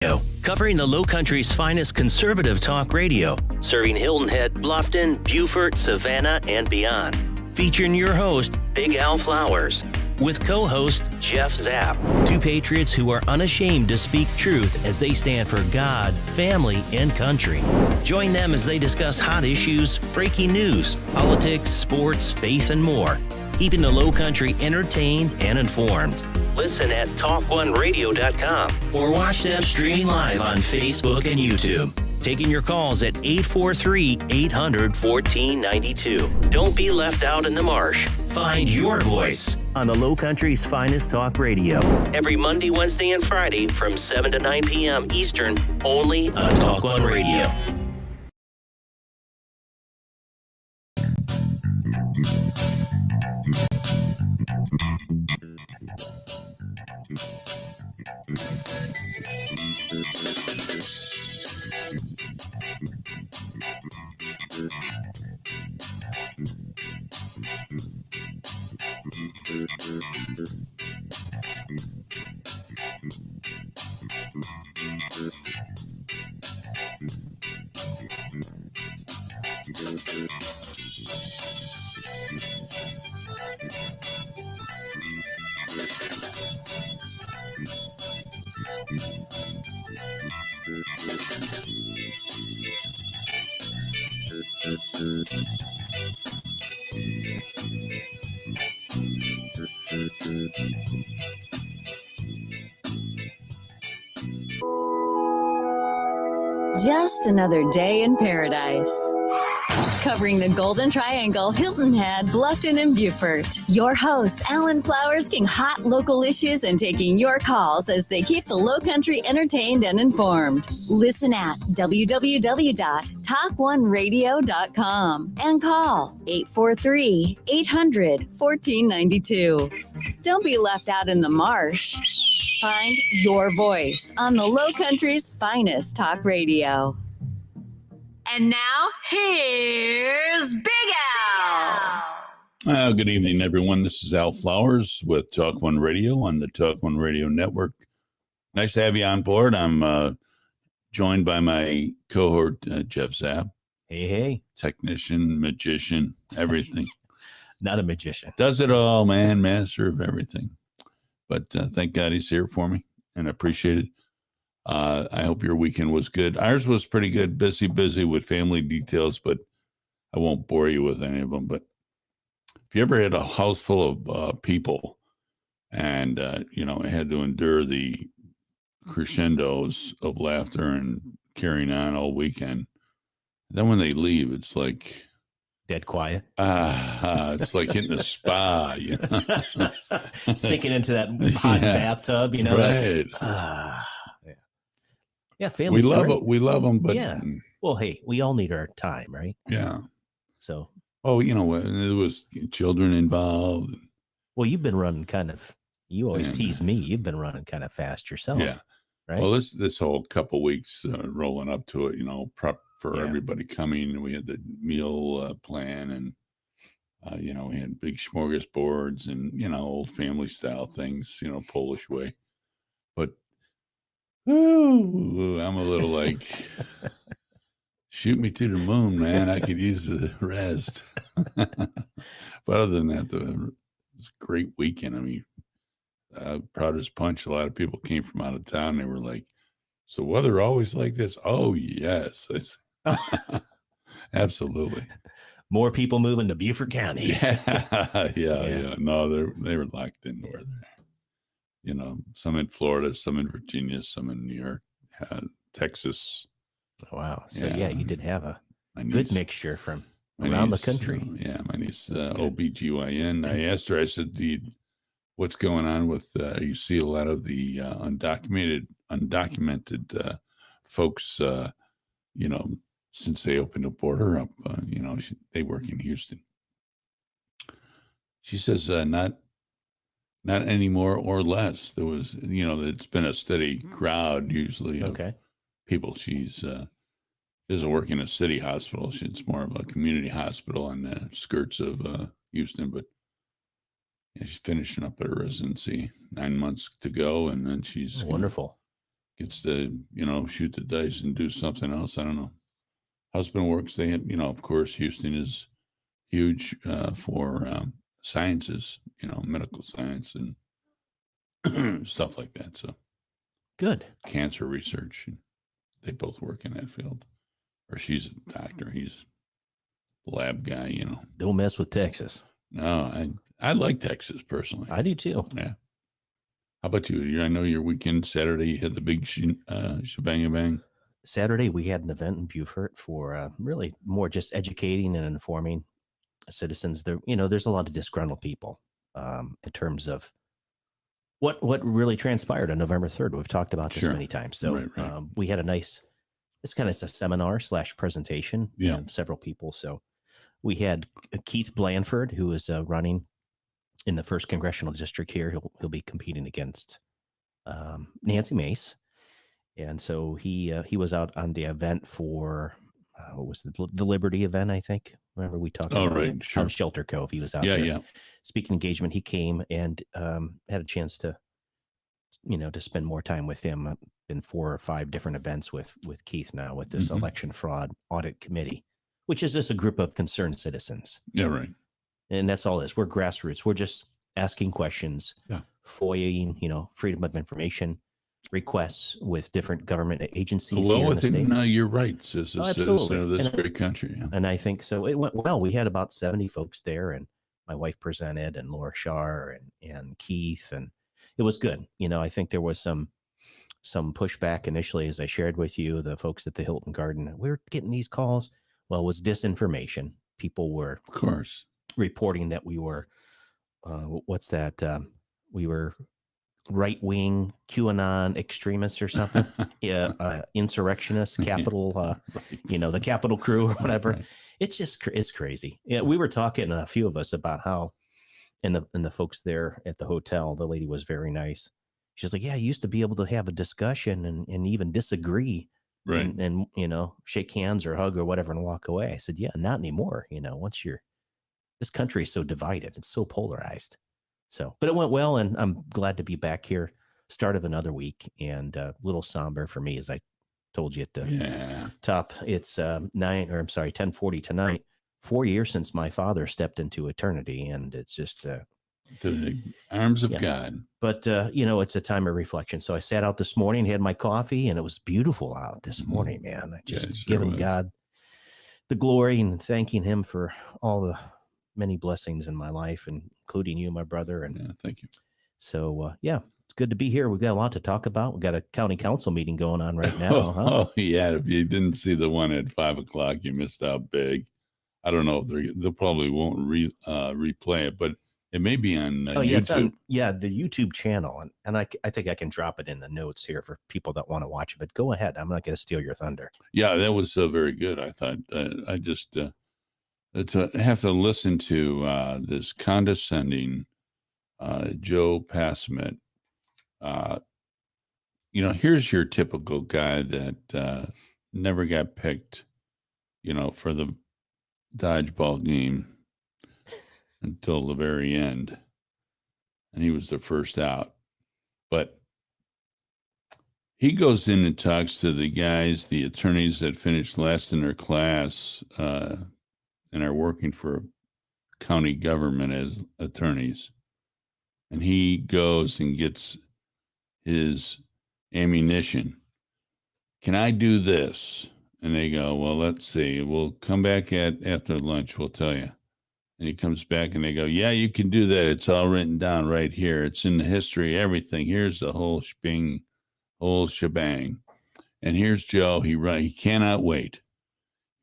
Covering the Low Country's finest conservative talk radio, serving Hilton Head, Bluffton, Beaufort, Savannah, and beyond. Featuring your host, Big Al Flowers, with co-host Jeff Zapp. Two patriots who are unashamed to speak truth as they stand for God, family, and country. Join them as they discuss hot issues, breaking news, politics, sports, faith, and more. Keeping the Low Country entertained and informed. Listen at TalkOneRadio.com or watch them streaming live on Facebook and YouTube. Taking your calls at 843-800-1492. Don't be left out in the marsh. Find your voice on the Low Country's finest talk radio. Every Monday, Wednesday, and Friday from 7 to 9 p.m. Eastern, only on TalkOne Radio. Just another day in paradise. Covering the Golden Triangle, Hilton Head, Bluffton, and Beaufort. Your hosts, Alan Flowers, king hot local issues and taking your calls as they keep the Low Country entertained and informed. Listen at www.talkoneradio.com and call 843-800-1492. Don't be left out in the marsh. Find your voice on the Low Country's finest talk radio. And now, here's Big Al. Good evening, everyone. This is Al Flowers with TalkOne Radio on the TalkOne Radio Network. Nice to have you on board. I'm joined by my cohort, Jeff Zapp. Hey. Technician, magician, everything. Not a magician. Does it all, man. Master of everything. But thank God he's here for me, and I appreciate it. I hope your weekend was good. Ours was pretty good, busy with family details, but I won't bore you with any of them. But if you ever had a house full of people and, had to endure the crescendos of laughter and carrying on all weekend, then when they leave, it's like... dead quiet. It's like hitting a spa, Sinking into that hot bathtub, Right. Yeah, family. We love them, but yeah. Well, hey, we all need our time, right? Yeah. So. Oh, there was children involved. Well, you've been running you always tease me. You've been running kind of fast yourself. Yeah. Right. Well, this whole couple weeks rolling up to it, prep for everybody coming. We had the meal plan and, we had big smorgasbords and, old family style things, Polish way. But I'm a little like, shoot me to the moon, man. I could use the rest. But other than that, it was a great weekend. I mean, proud as punch. A lot of people came from out of town. They were like, so weather always like this? Oh, yes. Absolutely. More people moving to Beaufort County. Yeah. No, they were locked in where they're. Some in Florida, some in Virginia, some in New York, Texas. Oh, wow. So, you did have a good mixture from around the country. My niece, OBGYN. I asked her, I said, what's going on with, you see a lot of the undocumented folks, since they opened the border up, they work in Houston. She says, not any more or less. There was, it's been a steady crowd usually of people. She's doesn't work in a city hospital. It's more of a community hospital on the skirts of Houston. But she's finishing up her residency, 9 months to go, and then she's wonderful. gets to, shoot the dice and do something else. I don't know. Husband works. They, of course, Houston is huge for sciences, medical science and stuff like that. So Good. cancer research. They both work in that field. Or she's a doctor. He's a lab guy, Don't mess with Texas. No, I like Texas personally. I do too. Yeah. How about you? I know your weekend, Saturday, you had the big shebang. Saturday, we had an event in Beaufort for really more just educating and informing citizens. There's a lot of disgruntled people in terms of what really transpired on November 3rd. We've talked about this many times. So right. We had it's kind of a seminar / presentation. Yeah. And several people. So we had Keith Blanford, who is running in the 1st Congressional District here. He'll be competing against Nancy Mace. And so he was out on the event for, what was the Liberty event, I think. Remember we talked about right, sure. On Shelter Cove. He was out there speaking engagement. He came and had a chance to, to spend more time with him. I've been 4 or 5 different events with Keith now with this election fraud audit committee, which is just a group of concerned citizens. Yeah, right. And that's all it is. We're grassroots. We're just asking questions, FOIAing, freedom of information requests with different government agencies. Well, here within in the state. your rights as a citizen of this great country. Yeah. And I think so. It went well. We had about 70 folks there, and my wife presented, and Laura Shar and Keith, and it was good. I think there was some pushback initially, as I shared with you, the folks at the Hilton Garden. We were getting these calls. Well, it was disinformation. People were, of course, reporting that we were, we were right-wing QAnon extremists or something. Insurrectionists, Capitol, the Capitol crew or whatever. Right. It's crazy. Yeah, we were talking, a few of us, about how, and the folks there at the hotel, the lady was very nice. She's like, yeah, I used to be able to have a discussion and even disagree. Right. And shake hands or hug or whatever and walk away. I said, yeah, not anymore. This country is so divided. It's so polarized. So, but it went well, and I'm glad to be back here. Start of another week, and a little somber for me, as I told you at the top. It's 10:40 tonight. 4 years since my father stepped into eternity, and it's just the arms of God. But it's a time of reflection. So I sat out this morning, had my coffee, and it was beautiful out this morning, man. I just giving God the glory and thanking him for all the many blessings in my life, and including you, my brother. And thank you. So it's good to be here. We've got a lot to talk about. We've got a county council meeting going on right now. Oh yeah. If you didn't see the one at 5:00, you missed out big. I don't know if they probably won't replay it, but it may be on YouTube. It's on, the YouTube channel, and I think I can drop it in the notes here for people that want to watch it. But go ahead. I'm not going to steal your thunder. Yeah, that was very good. I thought I just have to listen to this condescending Joe Passmont. Here's your typical guy that never got picked, for the dodgeball game until the very end. And he was the first out. But he goes in and talks to the guys, the attorneys that finished last in their class and are working for county government as attorneys. And he goes and gets his ammunition. Can I do this? And they go, well, let's see. We'll come back after lunch. We'll tell you. And he comes back and they go, yeah, you can do that. It's all written down right here. It's in the history, everything. Here's the whole shebang. And here's Joe. He cannot wait.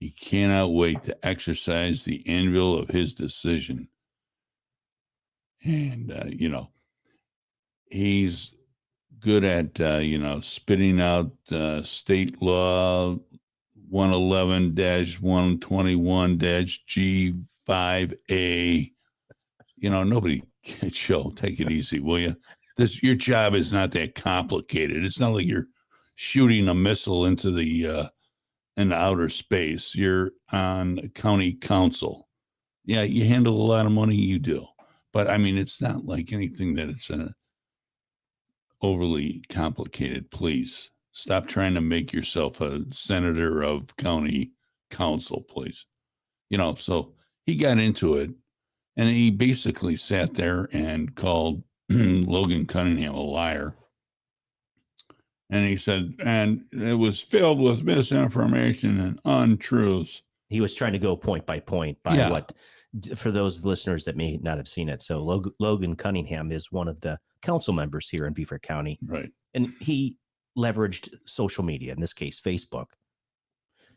He cannot wait to exercise the anvil of his decision. And, he's good at, spitting out state law 111-121-G5A. Nobody, Joe, take it easy, will you? Your job is not that complicated. It's not like you're shooting a missile into the in outer space. You're on county council. Yeah, you handle a lot of money, you do. But I mean, it's not like anything that it's an overly complicated. Please Stop trying to make yourself a senator of county council, please. So he got into it, and he basically sat there and called Logan Cunningham a liar. And he said, and it was filled with misinformation and untruths. He was trying to go point by point by what, for those listeners that may not have seen it. So Logan Cunningham is one of the council members here in Beaufort County. Right. And he leveraged social media, in this case, Facebook,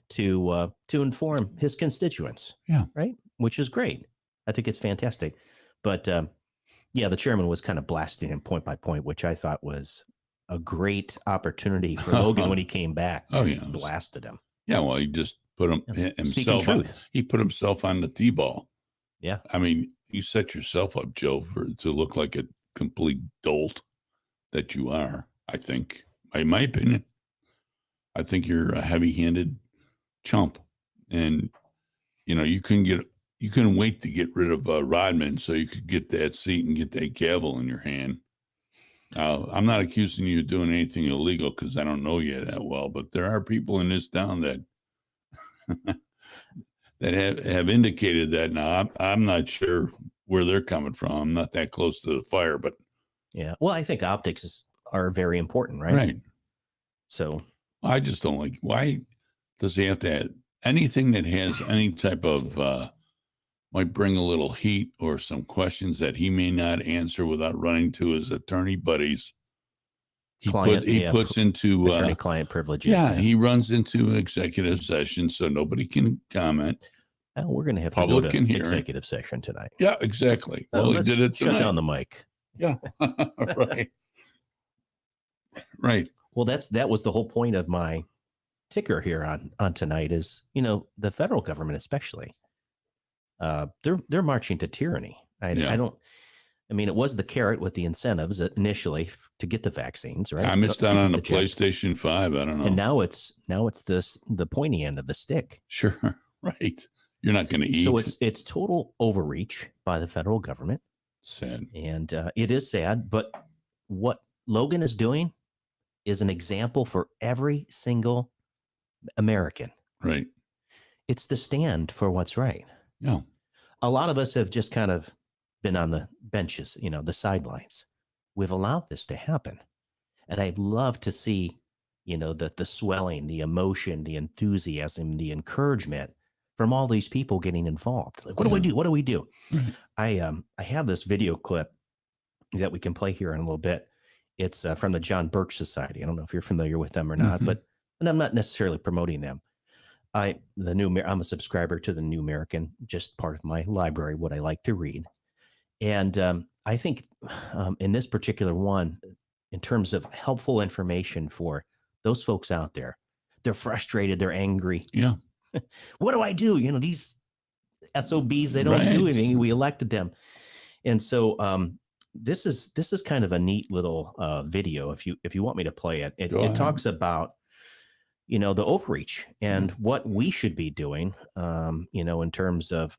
to inform his constituents. Yeah. Right. Which is great. I think it's fantastic. But the chairman was kind of blasting him point by point, which I thought was a great opportunity for Logan when he came back. Oh, yeah. Blasted him. Yeah. Well, he just put himself he put himself on the T-ball. Yeah. I mean, you set yourself up, Joe, to look like a complete dolt that you are, I think. In my opinion, I think you're a heavy-handed chump. And, you couldn't wait to get rid of Rodman so you could get that seat and get that gavel in your hand. I'm not accusing you of doing anything illegal because I don't know you that well, but there are people in this town that that have indicated that. Now, I'm not sure where they're coming from. I'm not that close to the fire, but yeah. Well, I think optics are very important, right? Right. So I just don't like. Why does he have to have anything that has any type of might bring a little heat or some questions that he may not answer without running to his attorney buddies? He puts into attorney-client privileges. Yeah, he runs into executive session so nobody can comment. We're going to have to go to executive session tonight. Yeah, exactly. Well, he did it tonight. Shut down the mic. Yeah, right. Right. Well, that was the whole point of my ticker here on tonight is, the federal government especially, they're marching to tyranny. It was the carrot with the incentives initially to get the vaccines, right? I missed out on the PlayStation 5. I don't know. And now it's the pointy end of the stick. Sure. Right. You're not going to eat. So it's total overreach by the federal government. Sad. And it is sad. But what Logan is doing is an example for every single American. Right. It's the stand for what's right. Yeah. A lot of us have just kind of been on the benches, the sidelines. We've allowed this to happen. And I'd love to see, the swelling, the emotion, the enthusiasm, the encouragement from all these people getting involved. Like, what do we do? What do we do? Right. I have this video clip that we can play here in a little bit. It's from the John Birch Society. I don't know if you're familiar with them or not, and I'm not necessarily promoting them. I'm a subscriber to the New American, just part of my library, what I like to read. And I think in this particular one, in terms of helpful information for those folks out there, they're frustrated, they're angry. Yeah. What do I do? These SOBs, they don't do anything. We elected them. And so this is kind of a neat little video. If you want me to play it, it talks about, the overreach and what we should be doing, in terms of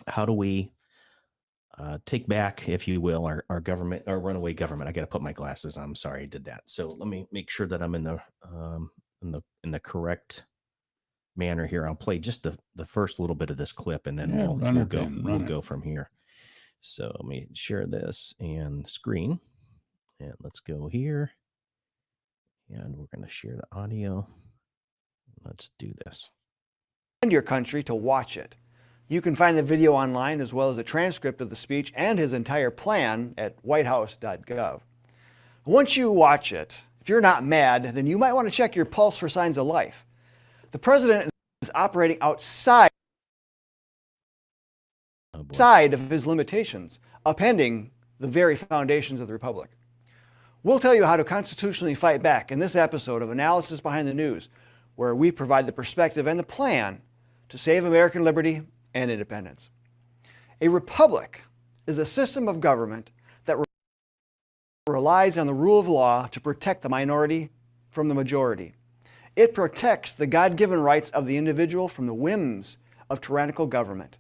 how do we take back, if you will, our government, our runaway government. I got to put my glasses on. I'm sorry I did that. So let me make sure that I'm in the correct manner here. I'll play just the first little bit of this clip, and then we'll go from here. So let me share this and screen, and let's go here, and we're going to share the audio. Let's do this. And your country to watch it. You can find the video online as well as a transcript of the speech and his entire plan at whitehouse.gov. Once you watch it, if you're not mad, then you might want to check your pulse for signs of life. The president is operating outside of his limitations, upending the very foundations of the republic. We'll tell you how to constitutionally fight back in this episode of Analysis Behind the News, where we provide the perspective and the plan to save American liberty and independence. A republic is a system of government that relies on the rule of law to protect the minority from the majority. It protects the God-given rights of the individual from the whims of tyrannical government.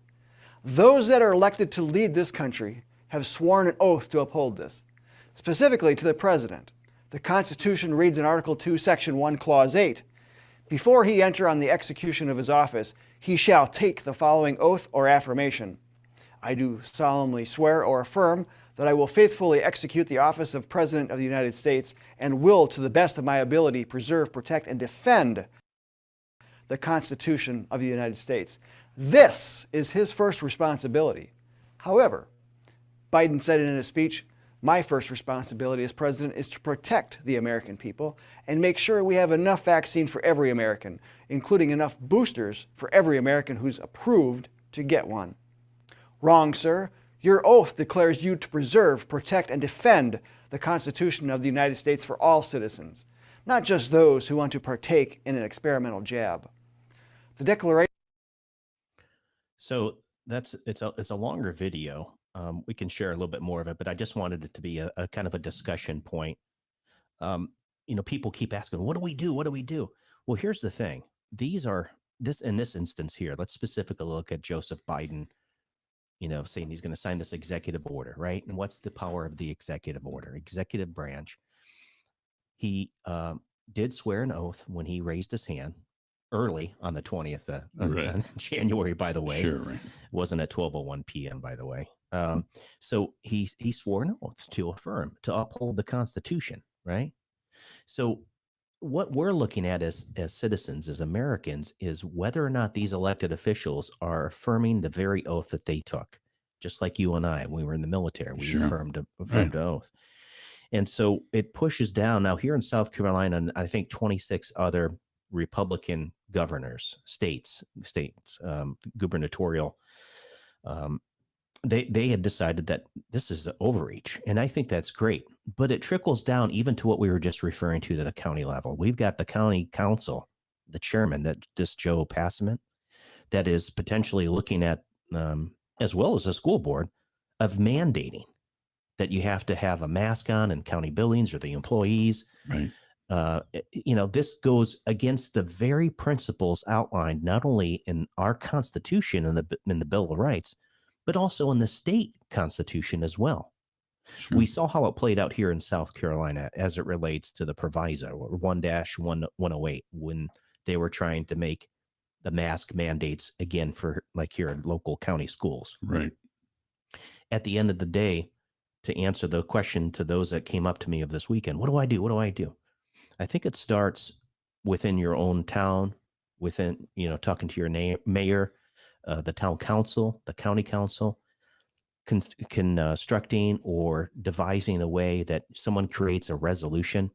Those that are elected to lead this country have sworn an oath to uphold this, specifically to the president, The Constitution reads in Article 2, Section 1, Clause 8, before he enter on the execution of his office, he shall take the following oath or affirmation. I do solemnly swear or affirm that I will faithfully execute the office of President of the United States and will, to the best of my ability, preserve, protect, and defend the Constitution of the United States. This is his first responsibility. However, Biden said in his speech, my first responsibility as president is to protect the American people and make sure we have enough vaccine for every American, including enough boosters for every American who's approved to get one. Wrong, sir. Your oath declares you to preserve, protect, and defend the Constitution of the United States for all citizens, not just those who want to partake in an experimental jab. The Declaration. So it's a longer video. We can share a little bit more of it, but I just wanted it to be a kind of a discussion point. People keep asking, what do we do? What do we do? Well, here's the thing. In this instance here, let's specifically look at Joseph Biden, saying he's going to sign this executive order, right? And what's the power of the executive order? Executive branch. He did swear an oath when he raised his hand early on the 20th of January, by the way. Sure, right. It wasn't at 12:01 p.m., by the way. So he swore an oath to affirm, to uphold the Constitution, right? So what we're looking at as citizens, as Americans, is whether or not these elected officials are affirming the very oath that they took. Just like you and I, when we were in the military, we affirmed an oath. And so it pushes down. Now here in South Carolina, and I think 26 other Republican governors, states, gubernatorial, they had decided that this is overreach. And I think that's great. But it trickles down even to what we were just referring to the county level. We've got the county council, the chairman, Joe Passman, that is potentially looking at, as well as the school board, of mandating that you have to have a mask on in county buildings or the employees. Right. This goes against the very principles outlined not only in our Constitution and in the Bill of Rights, but also in the state constitution as well. Sure. We saw how it played out here in South Carolina as it relates to the proviso, or 1-108, when they were trying to make the mask mandates again for, like, here in local county schools. Right. At the end of the day, to answer the question to those that came up to me of this weekend, what do I do? What do I do? I think it starts within your own town, within, talking to your mayor, the town council, the county council, constructing or devising a way that someone creates a resolution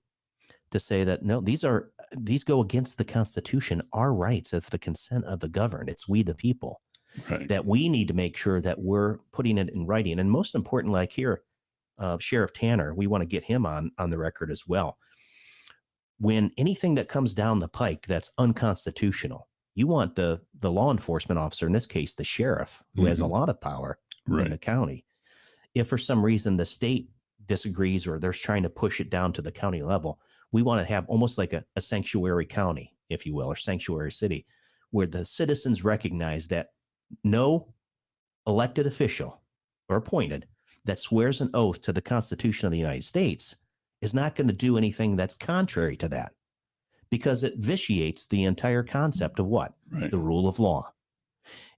to say that, no, these go against the Constitution, our rights of the consent of the governed. It's we the people. Right. That we need to make sure that we're putting it in writing. And most important, like here, Sheriff Tanner, we want to get him on the record as well. When anything that comes down the pike that's unconstitutional, you want the law enforcement officer, in this case, the sheriff, who has a lot of power in the county. If for some reason the state disagrees or they're trying to push it down to the county level, we want to have almost like a sanctuary county, if you will, or sanctuary city, where the citizens recognize that no elected official or appointed that swears an oath to the Constitution of the United States is not going to do anything that's contrary to that, because it vitiates the entire concept of what? Right. The rule of law.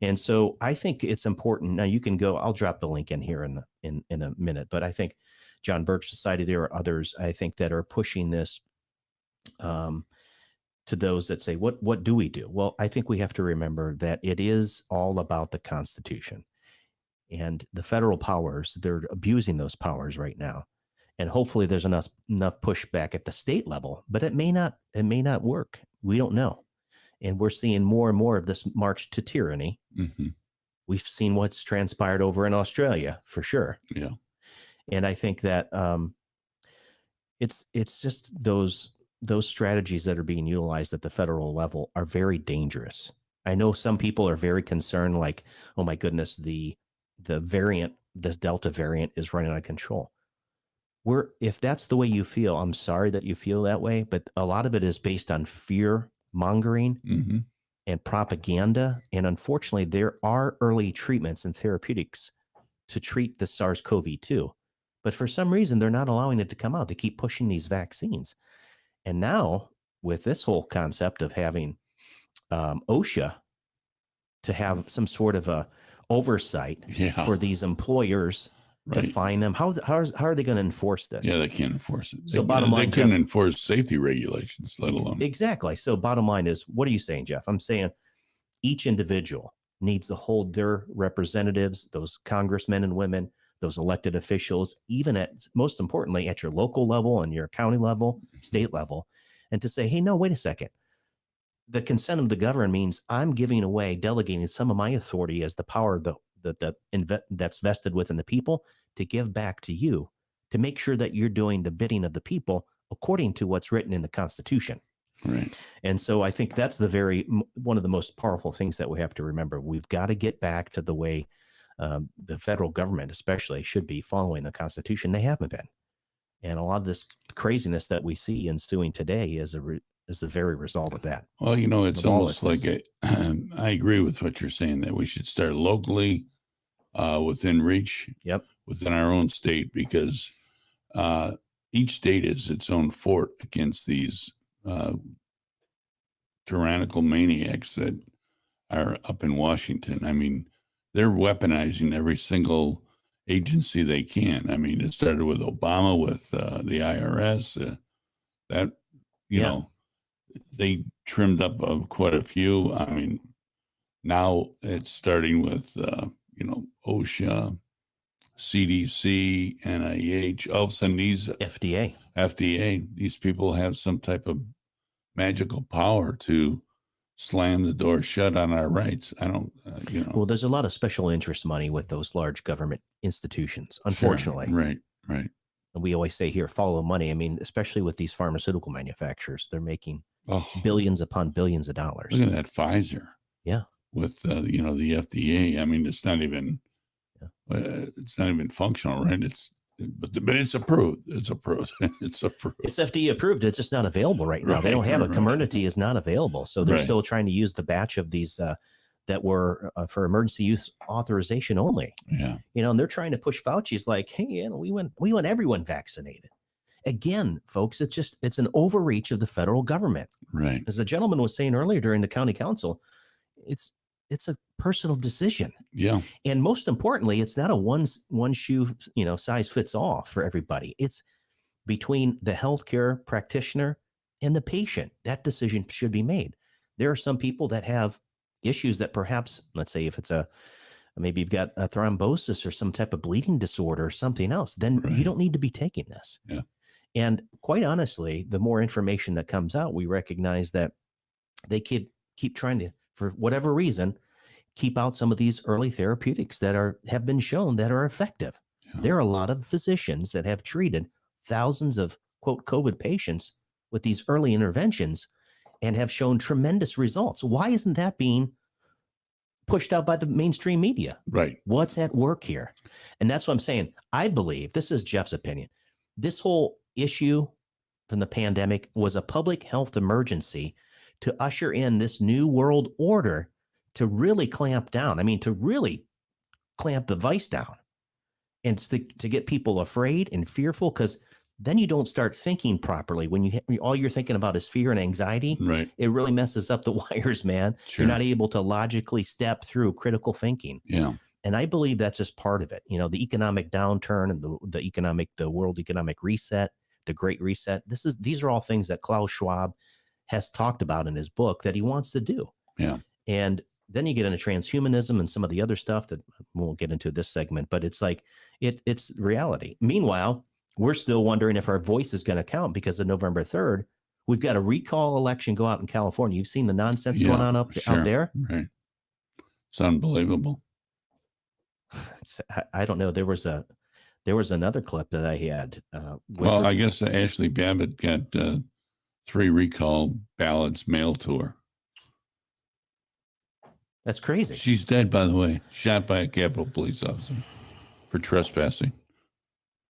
And so I think it's important. Now you can go, I'll drop the link in here in a minute, but I think John Birch Society, there are others, I think, that are pushing this to those that say, what do we do? Well, I think we have to remember that it is all about the Constitution and the federal powers. They're abusing those powers right now. And hopefully there's enough pushback at the state level, but it may not work. We don't know. And we're seeing more and more of this march to tyranny. Mm-hmm. We've seen what's transpired over in Australia, for sure. Yeah. And I think that it's just those strategies that are being utilized at the federal level are very dangerous. I know some people are very concerned, like, oh my goodness, the variant, this Delta variant is running out of control. If that's the way you feel, I'm sorry that you feel that way, but a lot of it is based on fear mongering and propaganda. And unfortunately, there are early treatments and therapeutics to treat the SARS-CoV-2, But for some reason, they're not allowing it to come out. They keep pushing these vaccines. And now with this whole concept of having OSHA to have some sort of a oversight for these employers to fine them, how are they going to enforce this? Yeah, they can't enforce it. So bottom line, they couldn't Jeff, enforce safety regulations, let alone. Exactly. So bottom line is, what are you saying, Jeff? I'm saying each individual needs to hold their representatives, those congressmen and women, those elected officials, even at, most importantly, at your local level and your county level, state level, and to say, hey, no, wait a second. The consent of the governed means I'm giving away, delegating some of my authority as the power that's vested within the people to give back to you, to make sure that you're doing the bidding of the people according to what's written in the Constitution. Right. And so I think that's one of the most powerful things that we have to remember. We've got to get back to the way the federal government especially should be following the Constitution. They haven't been. And a lot of this craziness that we see ensuing today is the very result of that. Well, it's almost like I agree with what you're saying, that we should start locally within reach, within our own state, because each state is its own fort against these tyrannical maniacs that are up in Washington. I mean, they're weaponizing every single agency they can. I mean, it started with Obama with the IRS. They trimmed up quite a few. I mean, now it's starting with OSHA, CDC, NIH. All of a sudden, these FDA, these people have some type of magical power to slam the door shut on our rights. I don't, Well, there's a lot of special interest money with those large government institutions, unfortunately. Sure. Right. And we always say here, follow money. I mean, especially with these pharmaceutical manufacturers, they're making billions upon billions of dollars. Look at that Pfizer. Yeah. With the FDA. I mean, it's not even functional, right? But it's approved. It's approved. It's FDA approved. It's just not available right now. They don't have it. Comirnaty is not available. So they're still trying to use the batch of these that were for emergency use authorization only. Yeah. And they're trying to push Fauci's like, hey, we want everyone vaccinated. Again, folks, it's an overreach of the federal government. Right. As the gentleman was saying earlier during the county council, it's a personal decision. Yeah. And most importantly, it's not a one shoe, size fits all for everybody. It's between the healthcare practitioner and the patient. That decision should be made. There are some people that have issues that perhaps, let's say if it's maybe you've got a thrombosis or some type of bleeding disorder or something else, then you don't need to be taking this. Yeah. And quite honestly, the more information that comes out, we recognize that they could keep trying to, for whatever reason, keep out some of these early therapeutics that have been shown that are effective. Yeah. There are a lot of physicians that have treated thousands of, quote, COVID patients with these early interventions and have shown tremendous results. Why isn't that being pushed out by the mainstream media? Right. What's at work here? And that's what I'm saying. I believe, this is Jeff's opinion, this whole issue from the pandemic was a public health emergency to usher in this new world order to really clamp down. I mean, to really clamp the vice down and to get people afraid and fearful, because then you don't start thinking properly. When all you're thinking about is fear and anxiety, right? It really messes up the wires, man. Sure. You're not able to logically step through critical thinking. Yeah. And I believe that's just part of it. The economic downturn and the world economic reset, the Great Reset. These are all things that Klaus Schwab has talked about in his book that he wants to do. Yeah. And then you get into transhumanism and some of the other stuff that we won't get into this segment, but it's like, it's reality. Meanwhile, we're still wondering if our voice is going to count because of November 3rd. We've got a recall election go out in California. You've seen the nonsense going on out there. Right. It's unbelievable. I don't know. There was another clip that I had. I guess Ashley Babbitt got 3 recall ballots mailed to her. That's crazy. She's dead, by the way, shot by a Capitol police officer for trespassing.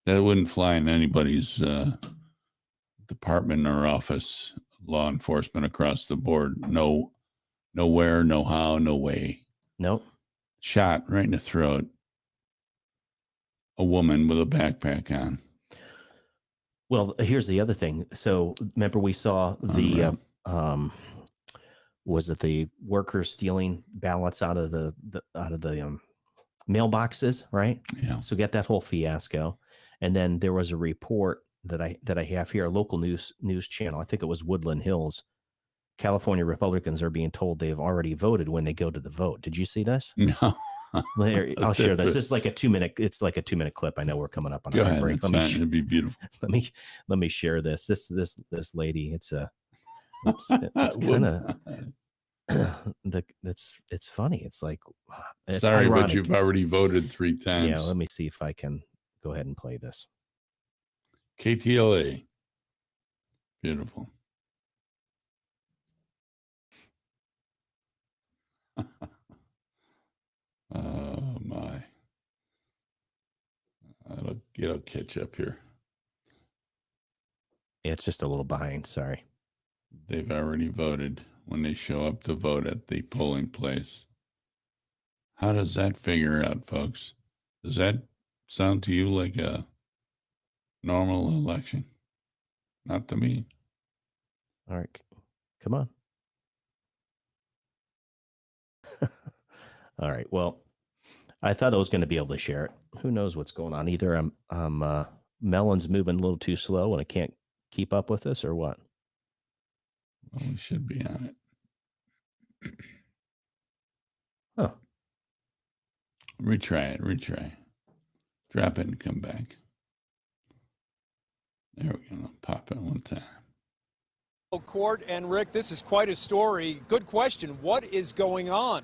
That wouldn't fly in anybody's department or office, law enforcement across the board. No, nowhere, no how, no way. Nope. Shot right in the throat. a woman with a backpack on. Well, here's the other thing. So remember we saw the was it the workers stealing ballots out of the mailboxes, right? Yeah. So get that whole fiasco. And then there was a report that I have here, a local news channel. I think it was Woodland Hills. California Republicans are being told they've already voted when they go to the vote. Did you see this? No. I'll share this. It's like a 2-minute. It's like a 2-minute clip. I know we're coming up on a break. It'd be beautiful. Let me share this. This lady. It's kind of it's funny. It's like it's sorry, ironic. but you've already voted 3 times. Yeah. Let me see if I can go ahead and play this. KTLA. Beautiful. Oh my. It'll catch up here. Yeah, it's just a little behind. Sorry. They've already voted when they show up to vote at the polling place. How does that figure out, folks? Does that sound to you like a normal election? Not to me. All right. Come on. All right. Well, I thought I was going to be able to share it. Who knows what's going on? Either I'm Melon's moving a little too slow and I can't keep up with this, or what? Well, we should be on it. Huh. Retry it. Drop it and come back. There we go. I'll pop it one time. Court, and Rick, this is quite a story. Good question. What is going on?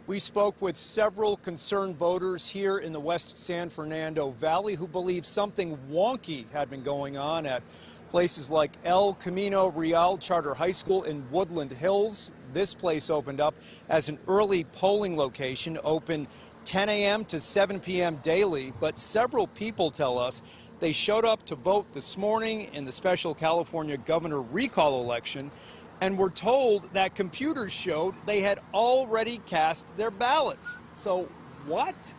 We spoke with several concerned voters here in the West San Fernando Valley who believe something wonky had been going on at places like El Camino Real Charter High School in Woodland Hills. This place opened up as an early polling location, open 10 a.m. to 7 p.m. daily, but several people tell us they showed up to vote this morning in the special California governor recall election and were told that computers showed they had already cast their ballots. So what?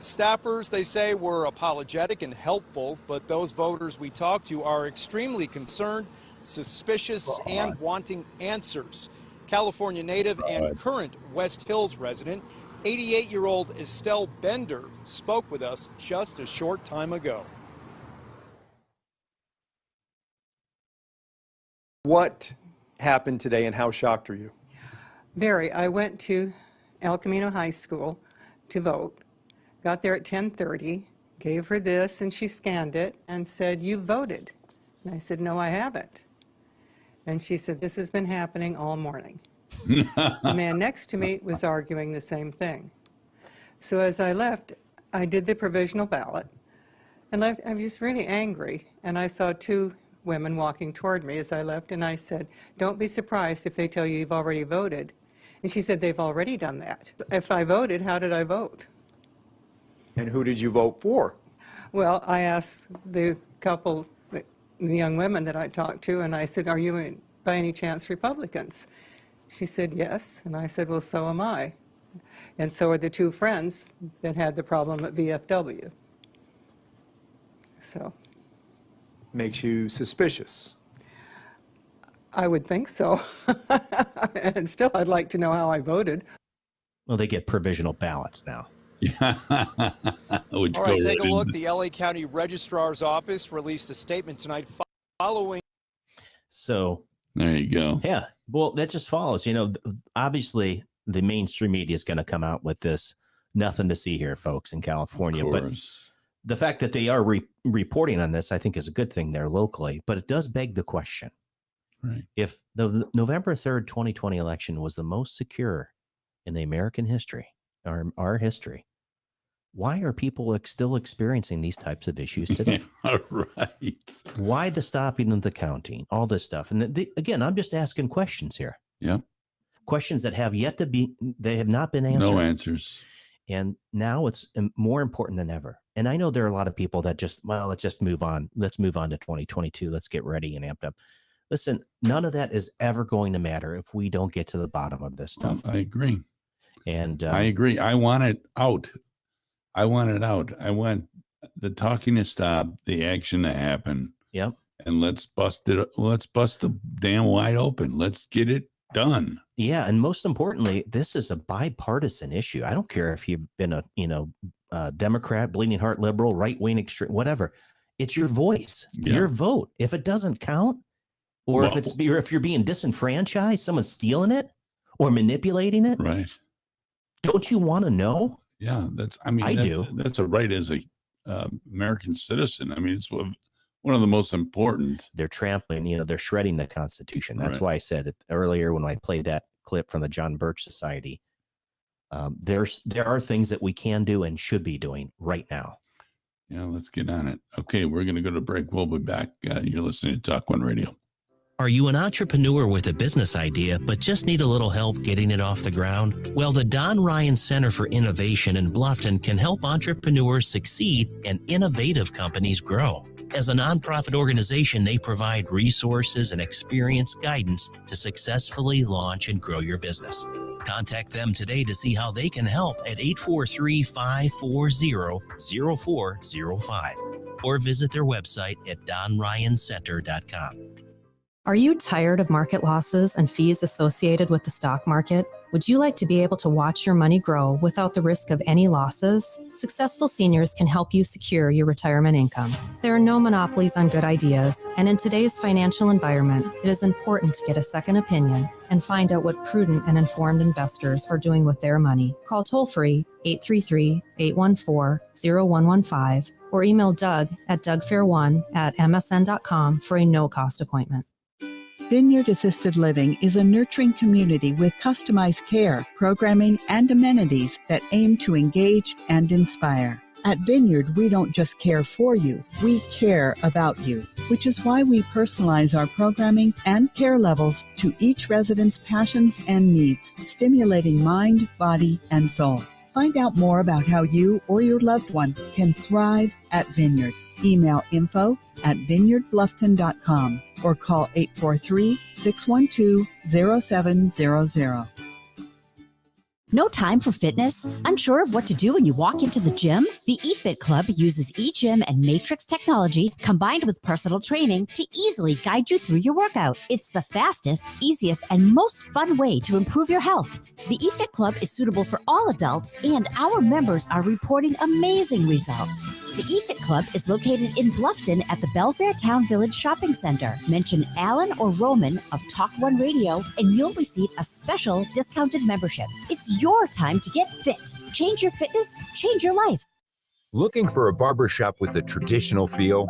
Staffers, they say, were apologetic and helpful, but those voters we talked to are extremely concerned, suspicious, and wanting answers. California native and current West Hills resident, 88-year-old Estelle Bender, spoke with us just a short time ago. What happened today and how shocked are you? Very. I went to El Camino High School to vote, got there at 10:30, gave her this, and she scanned it and said, "You voted." And I said, "No, I haven't." And she said, "This has been happening all morning." The man next to me was arguing the same thing. So as I left, I did the provisional ballot and left. I was just really angry, and I saw 2 women walking toward me as I left, and I said, "Don't be surprised if they tell you you've already voted." And she said, "They've already done that." If I voted, how did I vote? And who did you vote for? Well, I asked the couple, the young women that I talked to, and I said, "Are you by any chance Republicans?" She said, "Yes." And I said, "Well, so am I." And so are the 2 friends that had the problem at VFW. So. Makes you suspicious. I would think so. And still, I'd like to know how I voted. Well, they get provisional ballots now. Yeah. All right, take a look. The LA County Registrar's Office released a statement tonight following. So there you go. Yeah. Well, that just follows. Obviously, the mainstream media is going to come out with this. Nothing to see here, folks, in California. But the fact that they are reporting on this, I think, is a good thing there locally. But it does beg the question. Right. If the November 3rd, 2020 election was the most secure in the American history, our history, why are people still experiencing these types of issues today? Right. Why the stopping of the counting, all this stuff? And again, I'm just asking questions here. Yep. Questions that have yet to be, they have not been answered. No answers. And now it's more important than ever. And I know there are a lot of people that just, well, let's just move on. Let's move on to 2022. Let's get ready and amped up. Listen, none of that is ever going to matter if we don't get to the bottom of this stuff. I agree. And I agree. I want it out. I want it out. I want the talking to stop, the action to happen. Yep. And let's bust it. Let's bust the damn wide open. Let's get it done. Yeah, and most importantly, this is a bipartisan issue. I don't care if you've been a Democrat, bleeding heart liberal, right wing extreme, whatever. It's your voice, your vote. If it doesn't count, or if you're being disenfranchised, someone's stealing it or manipulating it, right? Don't you want to know? Yeah, I do. That's a right as a American citizen. I mean, it's one of the most important. They're trampling, they're shredding the Constitution. That's why I said it earlier when I played that clip from the John Birch Society. There are things that we can do and should be doing right now. Yeah, let's get on it. Okay, we're going to go to break. We'll be back. You're listening to TalkOne Radio. Are you an entrepreneur with a business idea but just need a little help getting it off the ground? Well, the Don Ryan Center for Innovation in Bluffton can help entrepreneurs succeed and innovative companies grow. As a nonprofit organization, they provide resources and experience guidance to successfully launch and grow your business. Contact them today to see how they can help at 843-540-0405 or visit their website at donryancenter.com. Are you tired of market losses and fees associated with the stock market? Would you like to be able to watch your money grow without the risk of any losses? Successful Seniors can help you secure your retirement income. There are no monopolies on good ideas, and in today's financial environment, it is important to get a second opinion and find out what prudent and informed investors are doing with their money. Call toll-free 833-814-0115 or email Doug at dougfair1@msn.com for a no-cost appointment. Vineyard Assisted Living is a nurturing community with customized care, programming, and amenities that aim to engage and inspire. At Vineyard, we don't just care for you, we care about you, which is why we personalize our programming and care levels to each resident's passions and needs, stimulating mind, body, and soul. Find out more about how you or your loved one can thrive at Vineyard. Email info@vineyardbluffton.com or call 843-612-0700. No time for fitness? Unsure of what to do when you walk into the gym? The eFit Club uses eGym and Matrix technology combined with personal training to easily guide you through your workout. It's the fastest, easiest, and most fun way to improve your health. The eFit Club is suitable for all adults, and our members are reporting amazing results. The eFit Club is located in Bluffton at the Belfair Town Village Shopping Center. Mention Alan or Roman of TalkOne Radio, and you'll receive a special discounted membership. It's your time to get fit. Change your fitness, change your life. Looking for a barbershop with a traditional feel?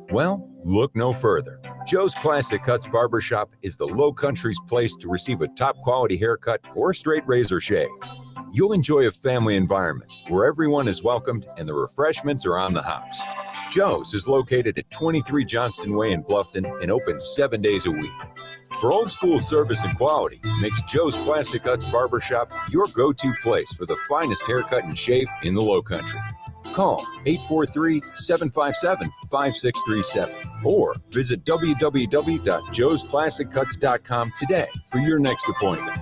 Well, look no further. Joe's Classic Cuts Barbershop is the Low Country's place to receive a top quality haircut or straight razor shave. You'll enjoy a family environment where everyone is welcomed and the refreshments are on the house. Joe's is located at 23 Johnston Way in Bluffton and open 7 days a week. For old school service and quality, makes Joe's Classic Cuts Barbershop your go-to place for the finest haircut and shave in the Low Country. Call 843-757-5637 or visit www.joesclassiccuts.com today for your next appointment.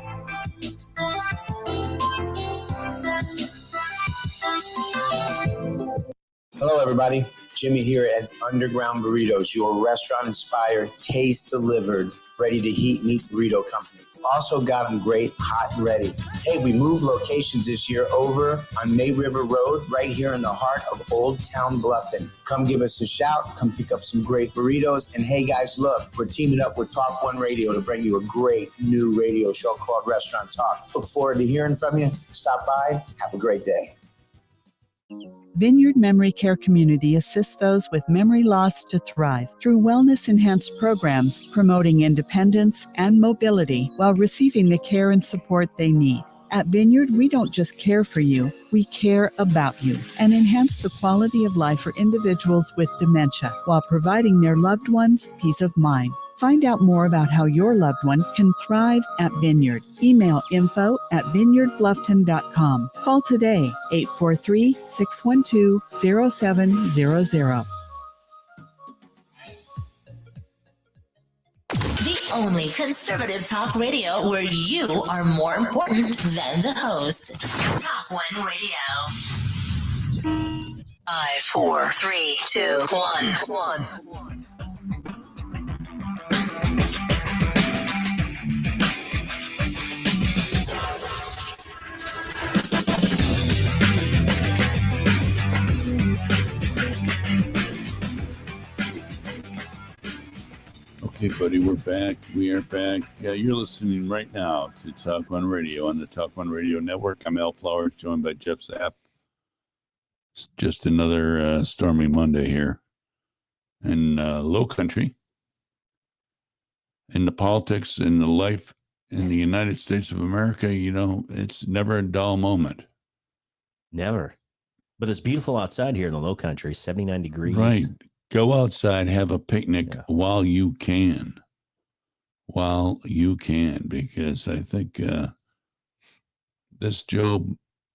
Hello, everybody. Jimmy here at Underground Burritos, your restaurant-inspired, taste-delivered, ready-to-heat meat burrito company. Also got them great, hot and ready. Hey, we moved locations this year over on May River Road, right here in the heart of Old Town Bluffton. Come give us a shout. Come pick up some great burritos. And hey, guys, look, we're teaming up with TalkOne Radio to bring you a great new radio show called Restaurant Talk. Look forward to hearing from you. Stop by. Have a great day. Vineyard Memory Care Community assists those with memory loss to thrive through wellness-enhanced programs promoting independence and mobility while receiving the care and support they need. At Vineyard, we don't just care for you, we care about you and enhance the quality of life for individuals with dementia while providing their loved ones peace of mind. Find out more about how your loved one can thrive at Vineyard. Email info@vineyardbluffton.com. Call today, 843-612-0700. The only conservative talk radio where you are more important than the host. TalkOne Radio. 5, 4, 3, 2, 1. Okay, buddy, we're back. We are back. You're listening right now to TalkOne Radio on the TalkOne Radio Network. I'm Al Flowers, joined by Jeff Zapp. It's just another stormy Monday here in Low Country. In the politics, in the life in the United States of America, it's never a dull moment. Never. But it's beautiful outside here in the Low Country, 79 degrees. Right. Go outside, have a picnic while you can. Because I think this Joe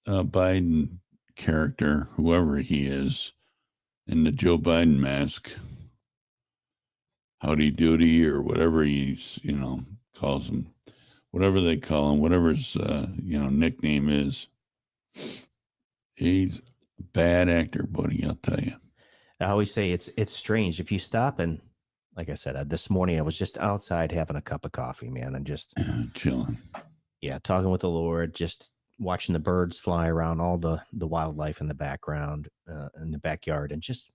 Biden character, whoever he is, in the Joe Biden mask, howdy doody or whatever he's, calls him, whatever they call him, whatever his, nickname is, he's a bad actor, buddy, I'll tell you. I always say it's strange. If you stop and, like I said, this morning I was just outside having a cup of coffee, man, and just chilling. Yeah, talking with the Lord, just watching the birds fly around, all the wildlife in the background, in the backyard, and just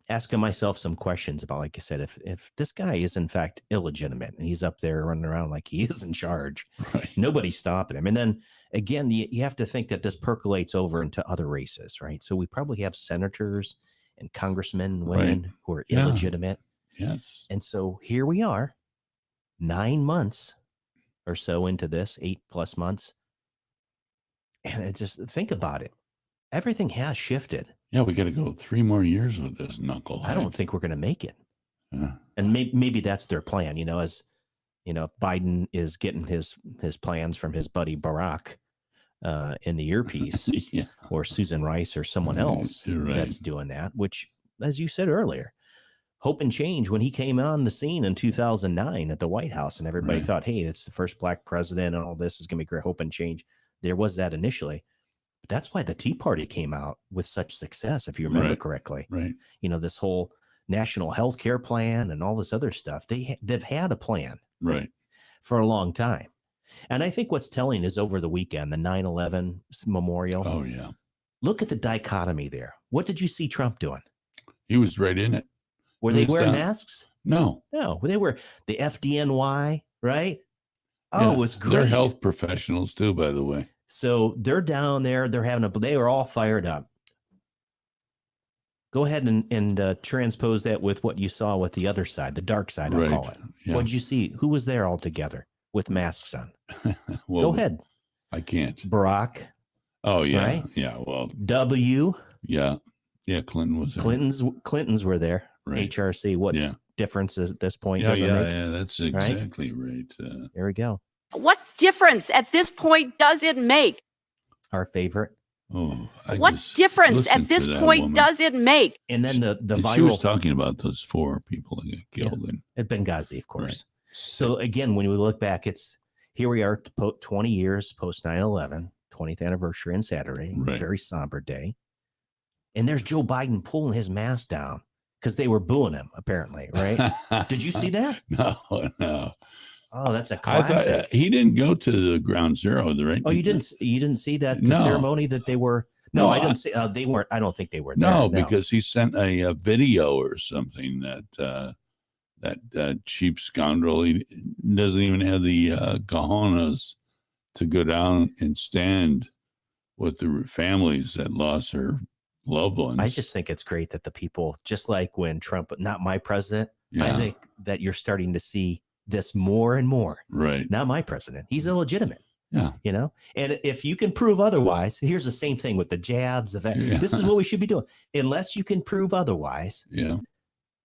asking myself some questions about, like I said, if this guy is in fact illegitimate and he's up there running around like he is in charge, right. Nobody's stopping him. And then again, you have to think that this percolates over into other races, right? So we probably have senators and congressmen, women who are illegitimate. Yes. And so here we are, 9 months or so into this, 8+ months. And it just, think about it. Everything has shifted. Yeah, we got to go 3 more years with this knucklehead. I don't think we're going to make it. Yeah. And maybe that's their plan, as if Biden is getting his plans from his buddy Barack in the earpiece, or Susan Rice or someone else that's doing that, which, as you said earlier, hope and change. When he came on the scene in 2009 at the White House, and everybody thought, hey, it's the first black president and all this is going to be great, hope and change. There was that initially. But that's why the Tea Party came out with such success, if you remember correctly. Right. This whole national health care plan and all this other stuff. They've had a plan for a long time. And I think what's telling is over the weekend, the 9/11 memorial. Oh, yeah. Look at the dichotomy there. What did you see Trump doing? He was right in it. Were they wearing masks? No. They were the FDNY, right? Oh, it was great. They're health professionals too, by the way. So they're down there. They were all fired up. Go ahead and transpose that with what you saw with the other side, the dark side, I'll call it. Yeah. What did you see? Who was there all together with masks on? Well, go ahead. I can't. Barack. Oh, yeah. Right? Yeah. Well, W. Yeah. Yeah. Clinton was there. Clintons were there. Right. HRC. What difference is at this point? Yeah. Does it Yeah. make? Yeah. That's exactly right. There we go. What difference at this point does it make? Our favorite. Oh, what difference at this point does it make? And then the viral. She was talking about those 4 people that got killed at Benghazi, of course. Right. So again, when we look back, here we are 20 years post 9/11, 20th anniversary on Saturday, very somber day. And there's Joe Biden pulling his mask down because they were booing him, apparently, right? Did you see that? No. Oh, that's a classic. I thought he didn't go to the ground zero, right? Oh, you didn't see that ceremony that they were? No, I didn't see. They weren't. I don't think they were there. No, because he sent a video or something that cheap scoundrel. He doesn't even have the cojones to go down and stand with the families that lost their loved ones. I just think it's great that the people, just like when Trump, not my president, I think that you're starting to see this more and more. Right. Not my president. He's illegitimate. Yeah. And if you can prove otherwise, here's the same thing with the jabs. This is what we should be doing. Unless you can prove otherwise. Yeah.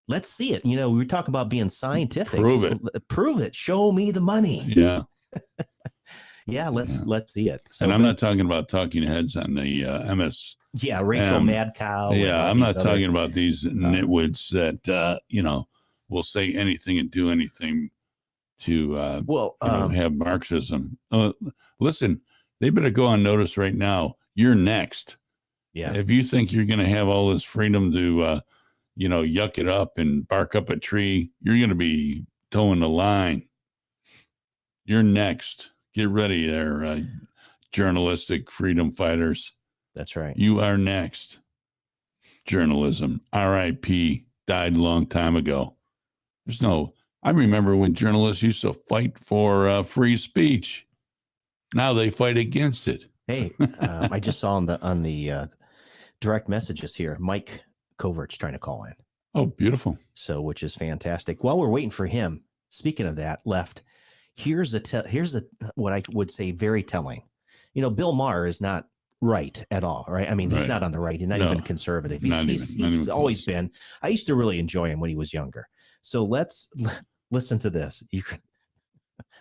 Let's see it. We were talking about being scientific. Prove it. Prove it. Show me the money. Yeah. Let's see it. So, and I'm not talking about talking heads on the MS. Yeah, Rachel Mad Cow. Yeah, I'm not talking about these nitwits that will say anything and do anything to have Marxism. Listen, they better go on notice right now. You're next. Yeah. If you think you're going to have all this freedom to, yuck it up and bark up a tree, you're going to be towing the line. You're next. Get ready there, journalistic freedom fighters. That's right. You are next. Journalism, RIP, died a long time ago. I remember when journalists used to fight for free speech. Now they fight against it. Hey, I just saw on the direct messages here, Mike Covert's trying to call in. Oh, beautiful. So, which is fantastic. While we're waiting for him, speaking of that, here's what I would say very telling. Bill Maher is not right at all, right? I mean, he's not on the right. He's not even conservative. He's always been. I used to really enjoy him when he was younger. So let's listen to this.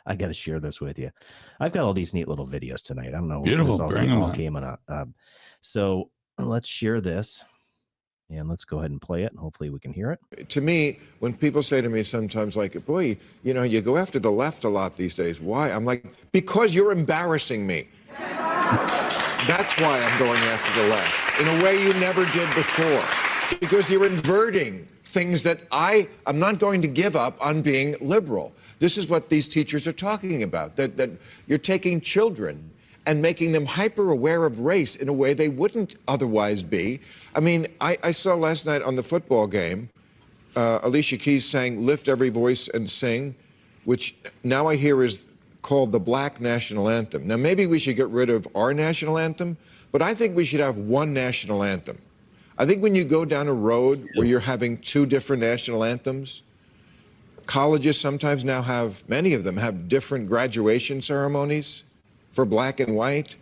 I got to share this with you. I've got all these neat little videos tonight. I don't know. Beautiful. All came on. So let's share this. And let's go ahead and play it, and hopefully we can hear it. To me, when people say to me sometimes like, boy, you go after the left a lot these days. Why? I'm like, because you're embarrassing me. That's why I'm going after the left in a way you never did before. Because you're inverting things that I'm not going to give up on being liberal. This is what these teachers are talking about, that you're taking children and making them hyper aware of race in a way they wouldn't otherwise be. I mean, I saw last night on the football game, Alicia Keys sang Lift Every Voice and Sing, which now I hear is called the Black National Anthem. Now, maybe we should get rid of our national anthem, but I think we should have one national anthem. I think when you go down a road where you're having two different national anthems, colleges sometimes now many of them have different graduation ceremonies for black and white,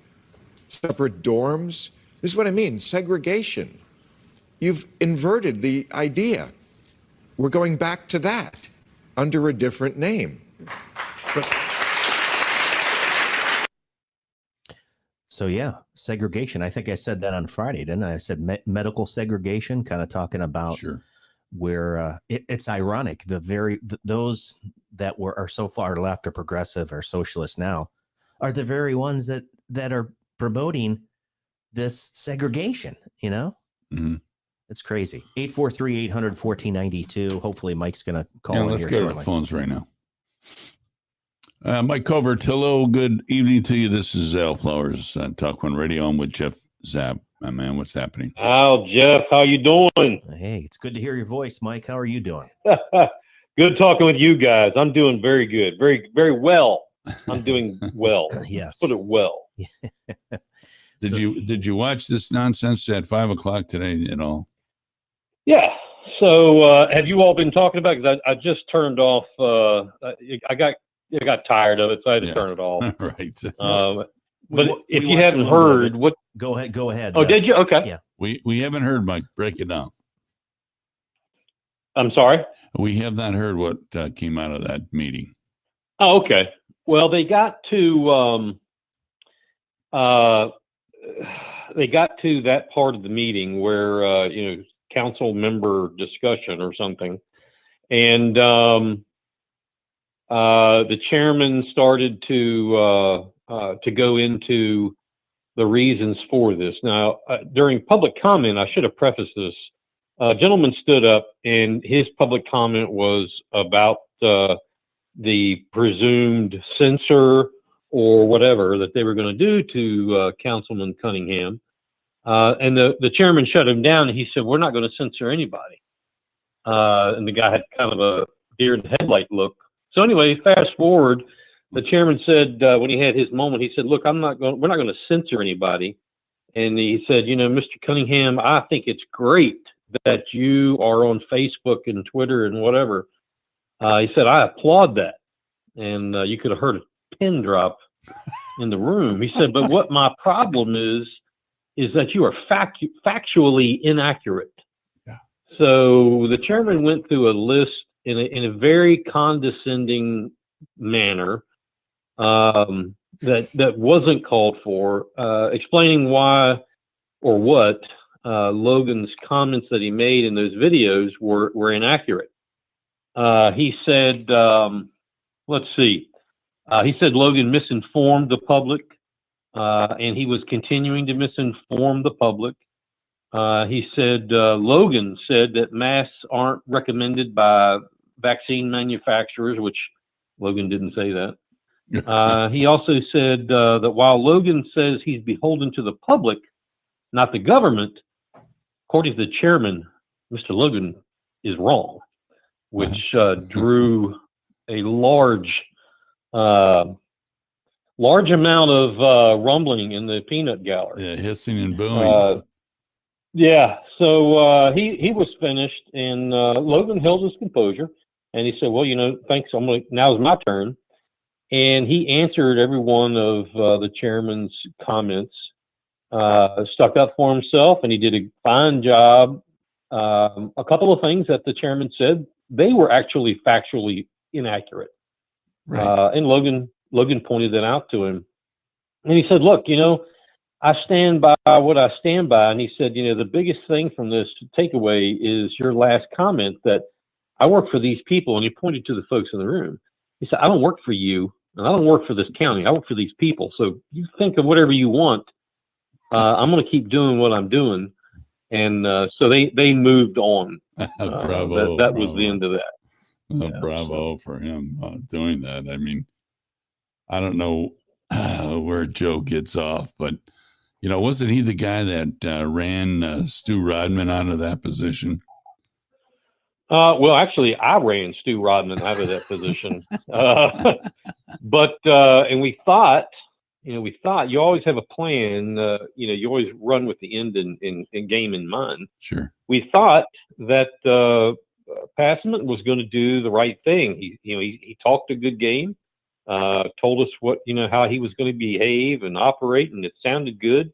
separate dorms. This is what I mean, segregation. You've inverted the idea. We're going back to that under a different name. So yeah, segregation. I think I said that on Friday, didn't I? I said medical segregation, kind of talking about where it's ironic. Those that are so far left or progressive or socialist now are the very ones that are promoting this segregation. Mm-hmm. It's crazy. 843-800-1492. Hopefully Mike's going to call in let's here go shortly. to the phones right now. Mike Covert, hello. Good evening to you. This is Al Flowers on TalkOne Radio. I'm with Jeff Zapp. My man, what's happening? Al, Jeff, how you doing? Hey, it's good to hear your voice, Mike. How are you doing? Good talking with you guys. I'm doing very good. Very, very well. I'm doing well. Yes. Put it well. Did you watch this nonsense at 5:00 today at all? Yeah. So have you all been talking about? Because I just turned off. I got tired of it, so I had to turn it off. Right. But if you haven't heard, what? Go ahead. Oh, did you? Okay. Yeah. We haven't heard, Mike. Break it down. I'm sorry. We have not heard what came out of that meeting. Oh, okay. Well, they got to that part of the meeting where council member discussion or something, and the chairman started to go into the reasons for this. Now, during public comment, I should have prefaced this. A gentleman stood up, and his public comment was about the presumed censor or whatever that they were going to do to Councilman Cunningham. And the chairman shut him down, and he said, "We're not going to censor anybody." And the guy had kind of a deer in the headlight look. So anyway, fast forward, the chairman said when he had his moment, he said, "Look, we're not going to censor anybody." And he said, "Mr. Cunningham, I think it's great that you are on Facebook and Twitter and whatever." He said, "I applaud that." And you could have heard a pin drop in the room. He said, "But what my problem is that you are factually inaccurate." Yeah. So the chairman went through a list in a very condescending manner that wasn't called for, explaining why or what Logan's comments that he made in those videos were inaccurate. He said, let's see, he said Logan misinformed the public, and he was continuing to misinform the public. He said Logan said that masks aren't recommended by vaccine manufacturers, which Logan didn't say that. He also said that while Logan says he's beholden to the public, not the government, according to the chairman, Mr. Logan is wrong, which drew a large amount of rumbling in the peanut gallery. Yeah, hissing and booing. Yeah, so he was finished, and Logan held his composure, and he said, "Well, thanks. Now's my turn." And he answered every one of the chairman's comments, stuck up for himself, and he did a fine job. A couple of things that the chairman said, they were actually factually inaccurate. Right. And Logan pointed that out to him. And he said, "Look, I stand by what I stand by." And he said, "The biggest thing from this takeaway is your last comment that I work for these people." And he pointed to the folks in the room. He said, "I don't work for you, and I don't work for this county. I work for these people. So you think of whatever you want. I'm going to keep doing what I'm doing." And so they moved on. Bravo. That was the end of that. Well, bravo for him doing that. I mean, I don't know where Joe gets off, but wasn't he the guy that ran Stu Rodman out of that position? Well, actually, I ran Stu Rodman out of that position. But and we thought you always have a plan. You always run with the end in game in mind. Sure. We thought that Passman was going to do the right thing. He talked a good game, told us how he was going to behave and operate, and it sounded good.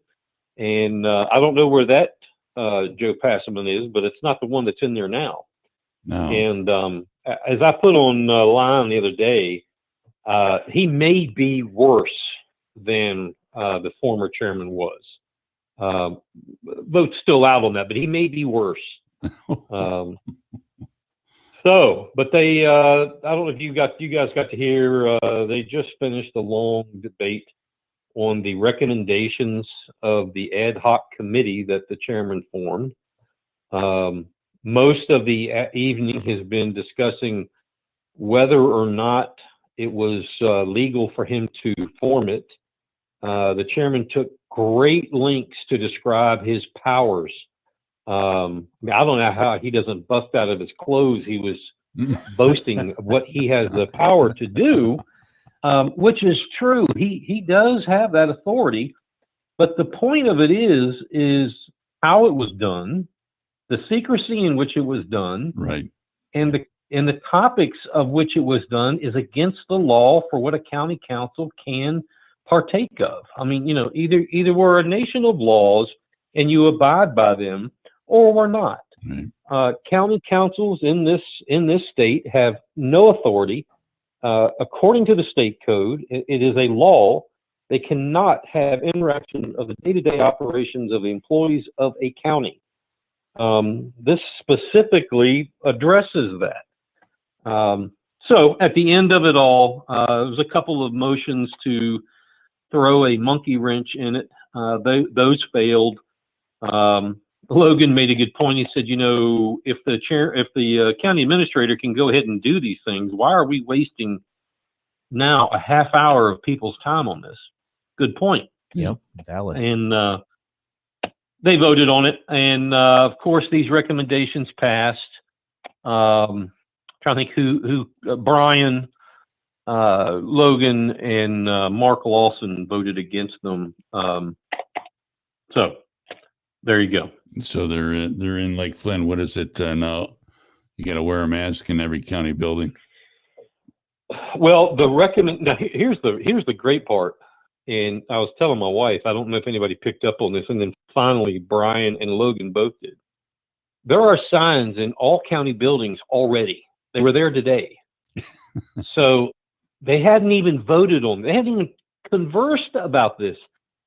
And I don't know where that Joe Passman is, but it's not the one that's in there now. No. And as I put on line the other day, he may be worse than the former chairman was. Vote's still out on that, but he may be worse. But they, I don't know if you guys got to hear, they just finished a long debate on the recommendations of the ad hoc committee that the chairman formed. Most of the evening has been discussing whether or not it was legal for him to form it. The chairman took great lengths to describe his powers. I don't know how he doesn't bust out of his clothes. He was boasting of what he has the power to do, which is true. He does have that authority, but the point of it is how it was done, the secrecy in which it was done, right, and the topics of which it was done is against the law for what a county council can partake of. I mean, either we're a nation of laws and you abide by them, or we're not. Right. County councils in this state have no authority. According to the state code, it is a law. They cannot have interaction of the day-to-day operations of the employees of a county. This specifically addresses that. So at the end of it all, there was a couple of motions to throw a monkey wrench in it. Those failed. Logan made a good point. He said, if the county administrator can go ahead and do these things, why are we wasting now a half hour of people's time on this? Good point. Yep, valid. And they voted on it, and of course these recommendations passed. Trying to think who Brian, Logan, and Mark Lawson voted against them. So there you go. So they're in Lake Flynn. What is it now? You got to wear a mask in every county building. Well, now here's the great part. And I was telling my wife, I don't know if anybody picked up on this, and then finally Brian and Logan both did. There are signs in all county buildings already. They were there today. So they hadn't even voted on it. They hadn't even conversed about this.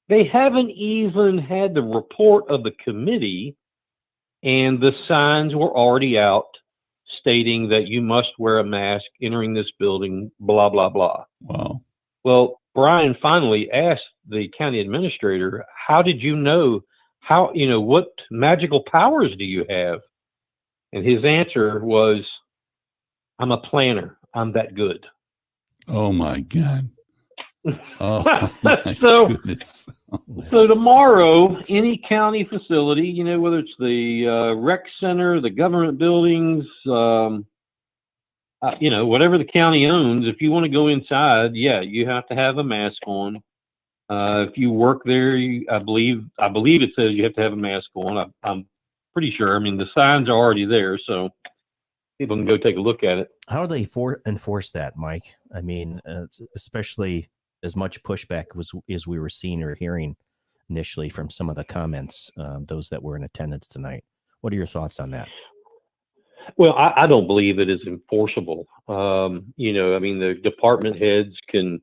They haven't even had the report of the committee, and the signs were already out stating that you must wear a mask entering this building, blah, blah, blah. Wow. Well, Brian finally asked the county administrator, how did you know how, what magical powers do you have? And his answer was, I'm a planner. I'm that good. Oh my God. Oh my So, goodness. so tomorrow, any county facility, whether it's the rec center, the government buildings, whatever the county owns, if you want to go inside, you have to have a mask on. If you work there, I believe it says you have to have a mask on. I'm pretty sure. I mean, the signs are already there, so people can go take a look at it. How do they enforce that, Mike? I mean, especially as much pushback as we were seeing or hearing initially from some of the comments, those that were in attendance tonight. What are your thoughts on that? Well, I don't believe it is enforceable. I mean, the department heads can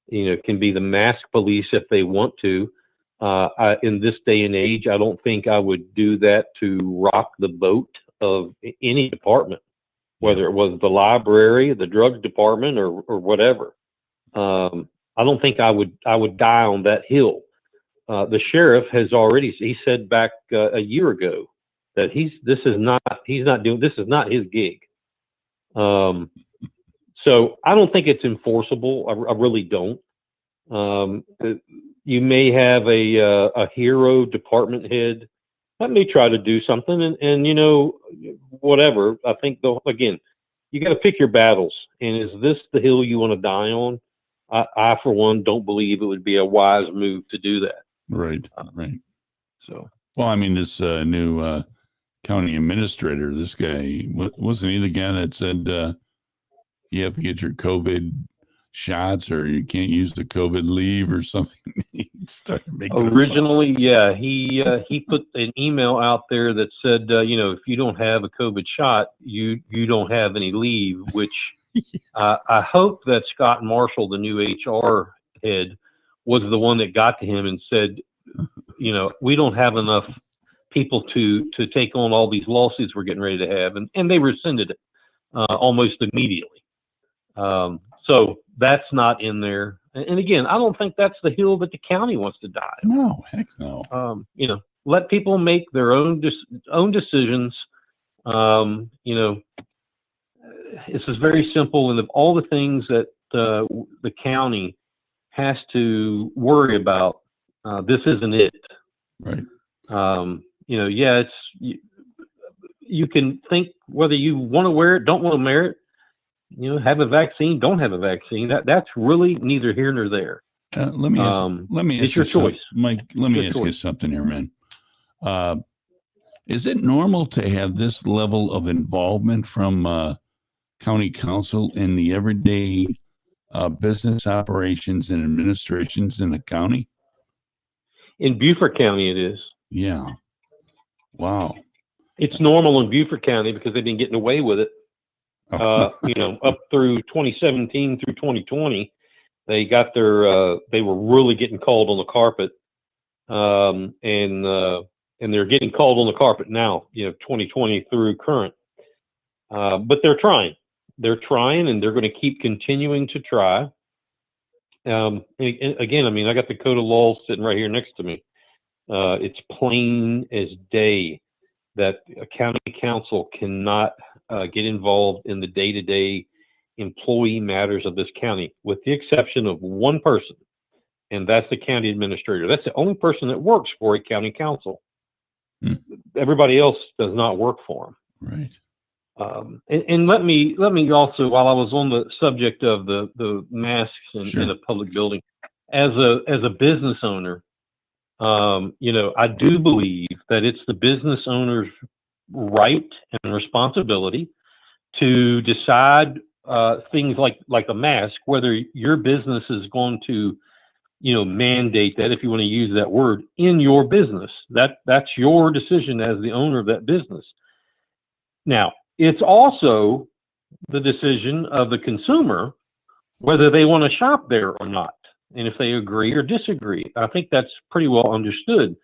be the mask police if they want to. In this day and age, I don't think I would do that to rock the boat of any department, whether it was the library, the drugs department, or whatever. I don't think I would die on that hill. The sheriff has already, he said back a year ago that this is not his gig. So I don't think it's enforceable. I really don't. You may have a hero department head that may try to do something, and whatever. I think again, you got to pick your battles. And is this the hill you want to die on? I for one don't believe it would be a wise move to do that. Right. Right. So, well, I mean, this new county administrator, this guy, wasn't he the guy that said you have to get your COVID shots or you can't use the COVID leave or something? He started making originally, he put an email out there that said, if you don't have a COVID shot, you don't have any leave, which I hope that Scott Marshall, the new HR head, was the one that got to him and said, we don't have enough people to take on all these lawsuits we're getting ready to have. And they rescinded it almost immediately. So that's not in there. And again, I don't think that's the hill that the county wants to die on. No, heck no. Let people make their own decisions. This is very simple. And of all the things that the county has to worry about, this isn't it. Right. You can think whether you want to wear it, don't want to wear it, have a vaccine, don't have a vaccine. That's really neither here nor there. Let me ask it's your choice, Mike. Let me ask you something here, man. Is it normal to have this level of involvement from county council in the everyday business operations and administrations in the county? In Beaufort County, it is. Yeah. Wow. It's normal in Beaufort County because they've been getting away with it. Up through 2017 through 2020, they got they were really getting called on the carpet, and they're getting called on the carpet now. 2020 through current, but they're trying, and they're going to keep continuing to try. And again, I mean, I got the code of laws sitting right here next to me. It's plain as day that a county council cannot get involved in the day-to-day employee matters of this county, with the exception of one person, and that's the county administrator. That's the only person that works for a county council. Everybody else does not work for them. Right. And let me also, while I was on the subject of the masks in a public building, as a business owner, I do believe that it's the business owner's right and responsibility to decide things like a mask, whether your business is going to, mandate that, if you want to use that word, in your business. That's your decision as the owner of that business. Now, it's also the decision of the consumer whether they want to shop there or not, and if they agree or disagree. I think that's pretty well understood.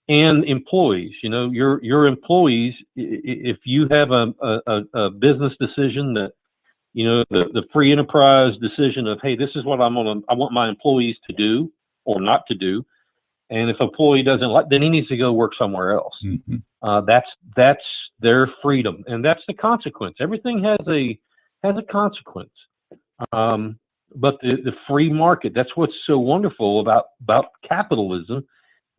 And employees, your employees, if you have a business decision that, the free enterprise decision of, hey, this is what I want my employees to do or not to do, And if an employee doesn't like, then he needs to go work somewhere else. That's their freedom, and that's the consequence. Everything has a consequence. But the free market, that's what's so wonderful about capitalism,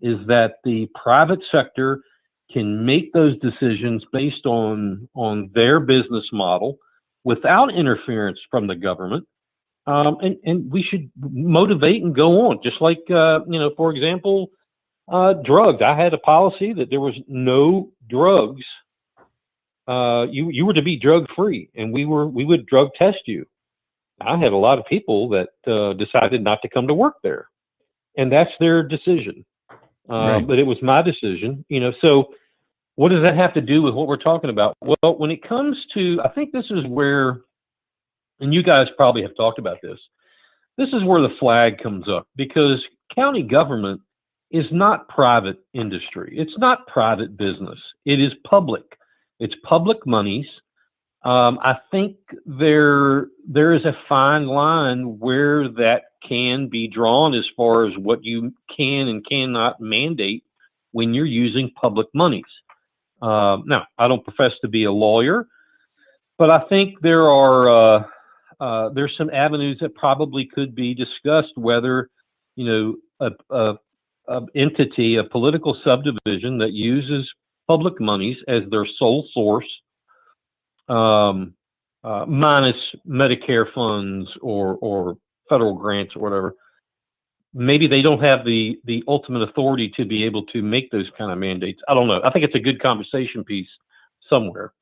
is that the private sector can make those decisions based on their business model without interference from the government. And we should motivate and go on, just like, for example, drugs. I had a policy that there was no drugs. You were to be drug free, and we would drug test you. I had a lot of people that decided not to come to work there, and that's their decision. Right. But it was my decision, So what does that have to do with what we're talking about? Well, when it comes to, I think this is where, and you guys probably have talked about this. This is where the flag comes up, because county government is not private industry. It's not private business. It is public. It's public monies. I think there is a fine line where that can be drawn as far as what you can and cannot mandate when you're using public monies. Now, I don't profess to be a lawyer, but I think there's some avenues that probably could be discussed, whether, a entity, a political subdivision that uses public monies as their sole source, minus Medicare funds or federal grants or whatever, maybe they don't have the ultimate authority to be able to make those kind of mandates. I don't know. I think it's a good conversation piece somewhere.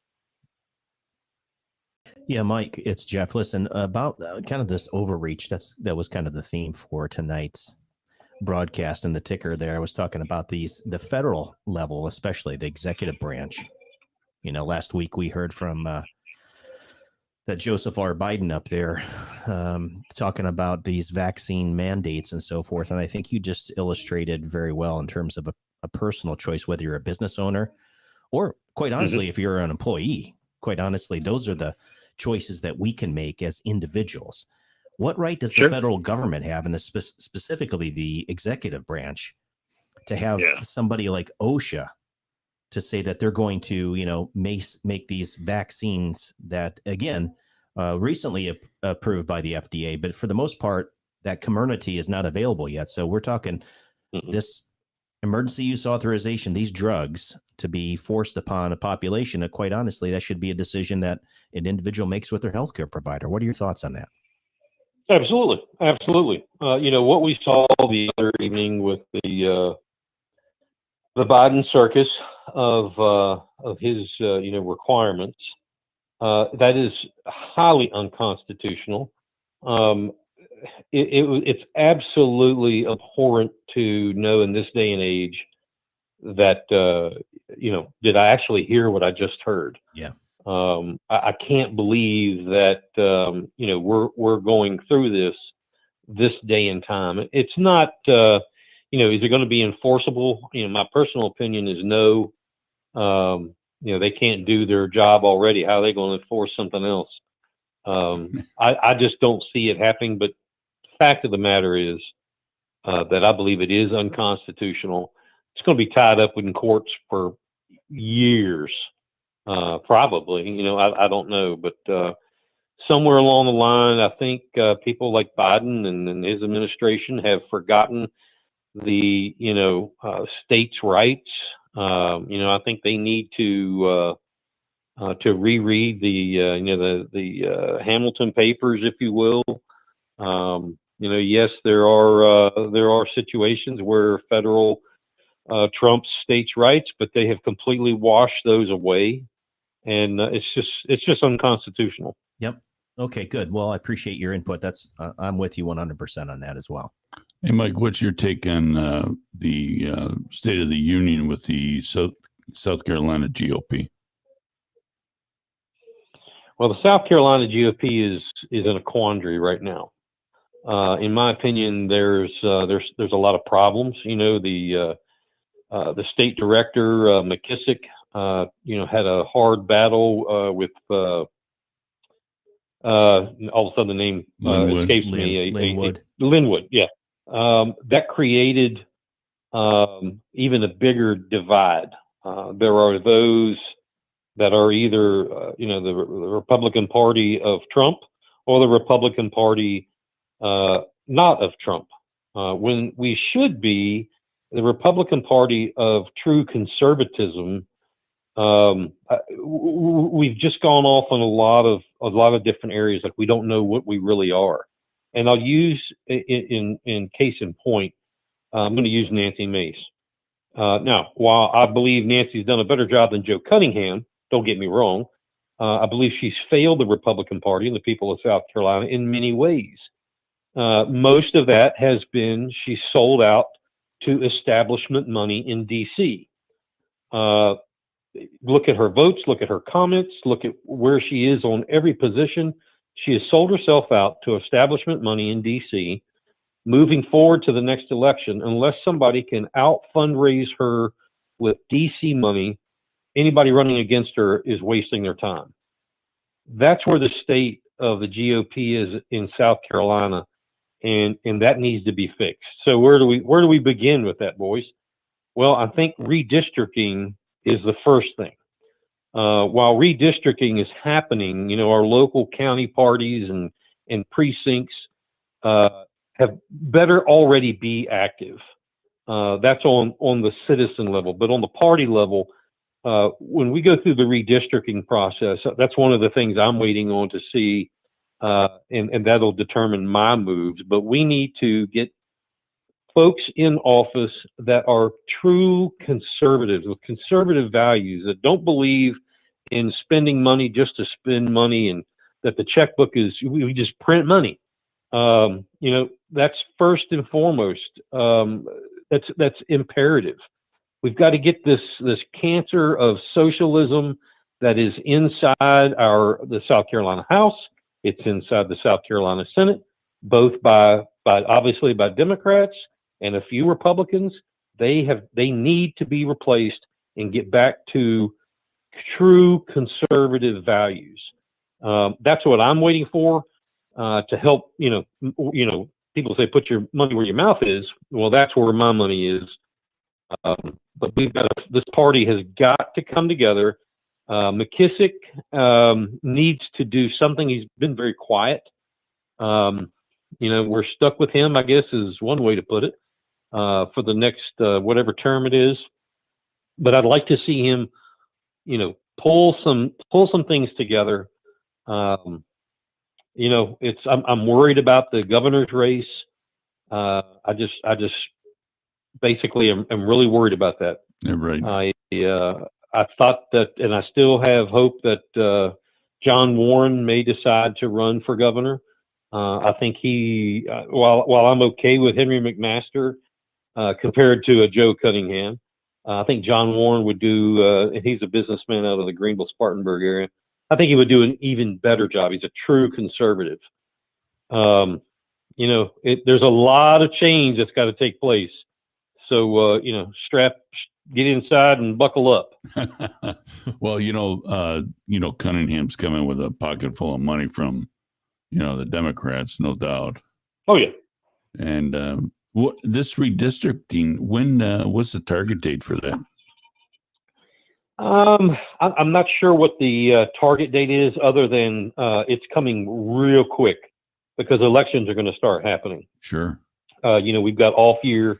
Yeah, Mike, it's Jeff. Listen, about kind of this overreach, that was kind of the theme for tonight's broadcast, and the ticker there. I was talking about the federal level, especially the executive branch. Last week we heard from that Joseph R. Biden up there talking about these vaccine mandates and so forth. And I think you just illustrated very well in terms of a personal choice, whether you're a business owner or, quite honestly, if you're an employee. Quite honestly, those are the choices that we can make as individuals. What right does the federal government have, and specifically the executive branch, to have somebody like OSHA to say that they're going to, make these vaccines that, again, recently approved by the FDA, but for the most part, that Comirnaty is not available yet. So we're talking this emergency use authorization, these drugs to be forced upon a population. And quite honestly, that should be a decision that an individual makes with their healthcare provider. What are your thoughts on that? Absolutely. What we saw the other evening with the Biden circus of his requirements, that is highly unconstitutional. It's absolutely abhorrent to know in this day and age that did I actually hear what I just heard? Yeah. I can't believe that we're going through this day and time. It's not is it going to be enforceable? My personal opinion is no. They can't do their job already. How are they going to enforce something else? I just don't see it happening. But the fact of the matter is that I believe it is unconstitutional. It's going to be tied up in courts for years. Probably, I don't know, but somewhere along the line, I think people like Biden and his administration have forgotten the states' rights. I think they need to reread the Hamilton Papers, if you will. Yes, there are situations where federal trumps states' rights, but they have completely washed those away. And it's just unconstitutional. Yep. Okay, good. Well, I appreciate your input. That's I'm with you 100% on that as well. Hey, Mike, what's your take on the State of the Union with the South Carolina GOP? Well, the South Carolina GOP is in a quandary right now. In my opinion, there's a lot of problems. The state director McKissick, had a hard battle with all of a sudden the name escapes me. Linwood. Linwood, yeah. That created even a bigger divide. There are those that are either, the Republican Party of Trump or the Republican Party not of Trump, when we should be the Republican Party of true conservatism. We've just gone off on a lot of different areas, like we don't know what we really are. And I'll use in case in point, I'm going to use Nancy Mace. Now, while I believe Nancy's done a better job than Joe Cunningham, don't get me wrong, I believe she's failed the Republican Party and the people of South Carolina in many ways. Most of that has been she sold out to establishment money in D.C. Look at her votes, look at her comments, look at where she is on every position. She has sold herself out to establishment money in D.C. Moving forward to the next election, unless somebody can out fundraise her with D.C. money, anybody running against her is wasting their time. That's where the state of the GOP is in South Carolina, and that needs to be fixed. So where do we begin with that, boys? Well, I think redistricting is the first thing. While redistricting is happening, our local county parties and precincts have better already be active. That's on the citizen level, but on the party level, when we go through the redistricting process, that's one of the things I'm waiting on to see, and that'll determine my moves. But we need to get folks in office that are true conservatives with conservative values, that don't believe in spending money just to spend money, and that the checkbook is, we just print money. That's first and foremost. That's imperative. We've got to get this cancer of socialism that is inside the South Carolina House. It's inside the South Carolina Senate, both by obviously by Democrats and a few Republicans. They need to be replaced and get back to true conservative values. That's what I'm waiting for to help. People say put your money where your mouth is. Well, that's where my money is. But this party has got to come together. McKissick needs to do something. He's been very quiet. We're stuck with him, I guess, is one way to put it, for the next whatever term it is. But I'd like to see him, pull some things together. I'm worried about the governor's race. I just basically am really worried about that. Yeah, right. I thought that, and I still have hope that John Warren may decide to run for governor. I think while I'm okay with Henry McMaster compared to a Joe Cunningham, I think John Warren would do, and he's a businessman out of the Greenville-Spartanburg area. I think he would do an even better job. He's a true conservative. There's a lot of change that's got to take place. So, get inside and buckle up. Well, Cunningham's coming with a pocket full of money from, the Democrats, no doubt. Oh, yeah. And this redistricting, what's the target date for that? I'm not sure what the target date is, other than it's coming real quick because elections are going to start happening. Sure. We've got off year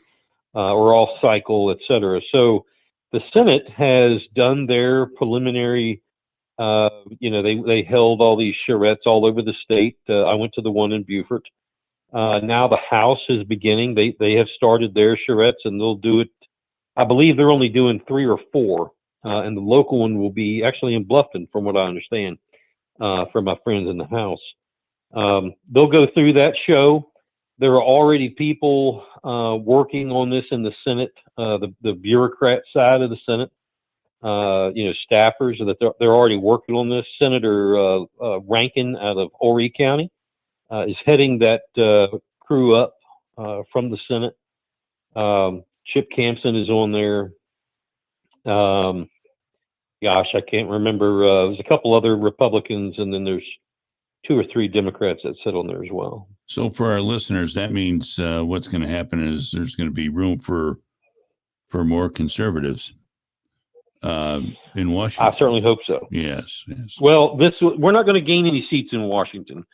or off cycle, et cetera. So the Senate has done their preliminary, they held all these charrettes all over the state. I went to the one in Beaufort. Now the House is beginning. They have started their charrettes, and they'll do it. I believe they're only doing 3 or 4. And the local one will be actually in Bluffton, from what I understand, from my friends in the House. They'll go through that show. There are already people working on this in the Senate, the bureaucrat side of the Senate, staffers, that they're already working on this. Senator Rankin out of Horry County is heading that crew up from the Senate. Chip Campson is on there. I can't remember. There's a couple other Republicans, and then there's 2 or 3 Democrats that sit on there as well. So for our listeners, that means what's going to happen is there's going to be room for for more conservatives in Washington. I certainly hope so. Yes. Well, we're not going to gain any seats in Washington.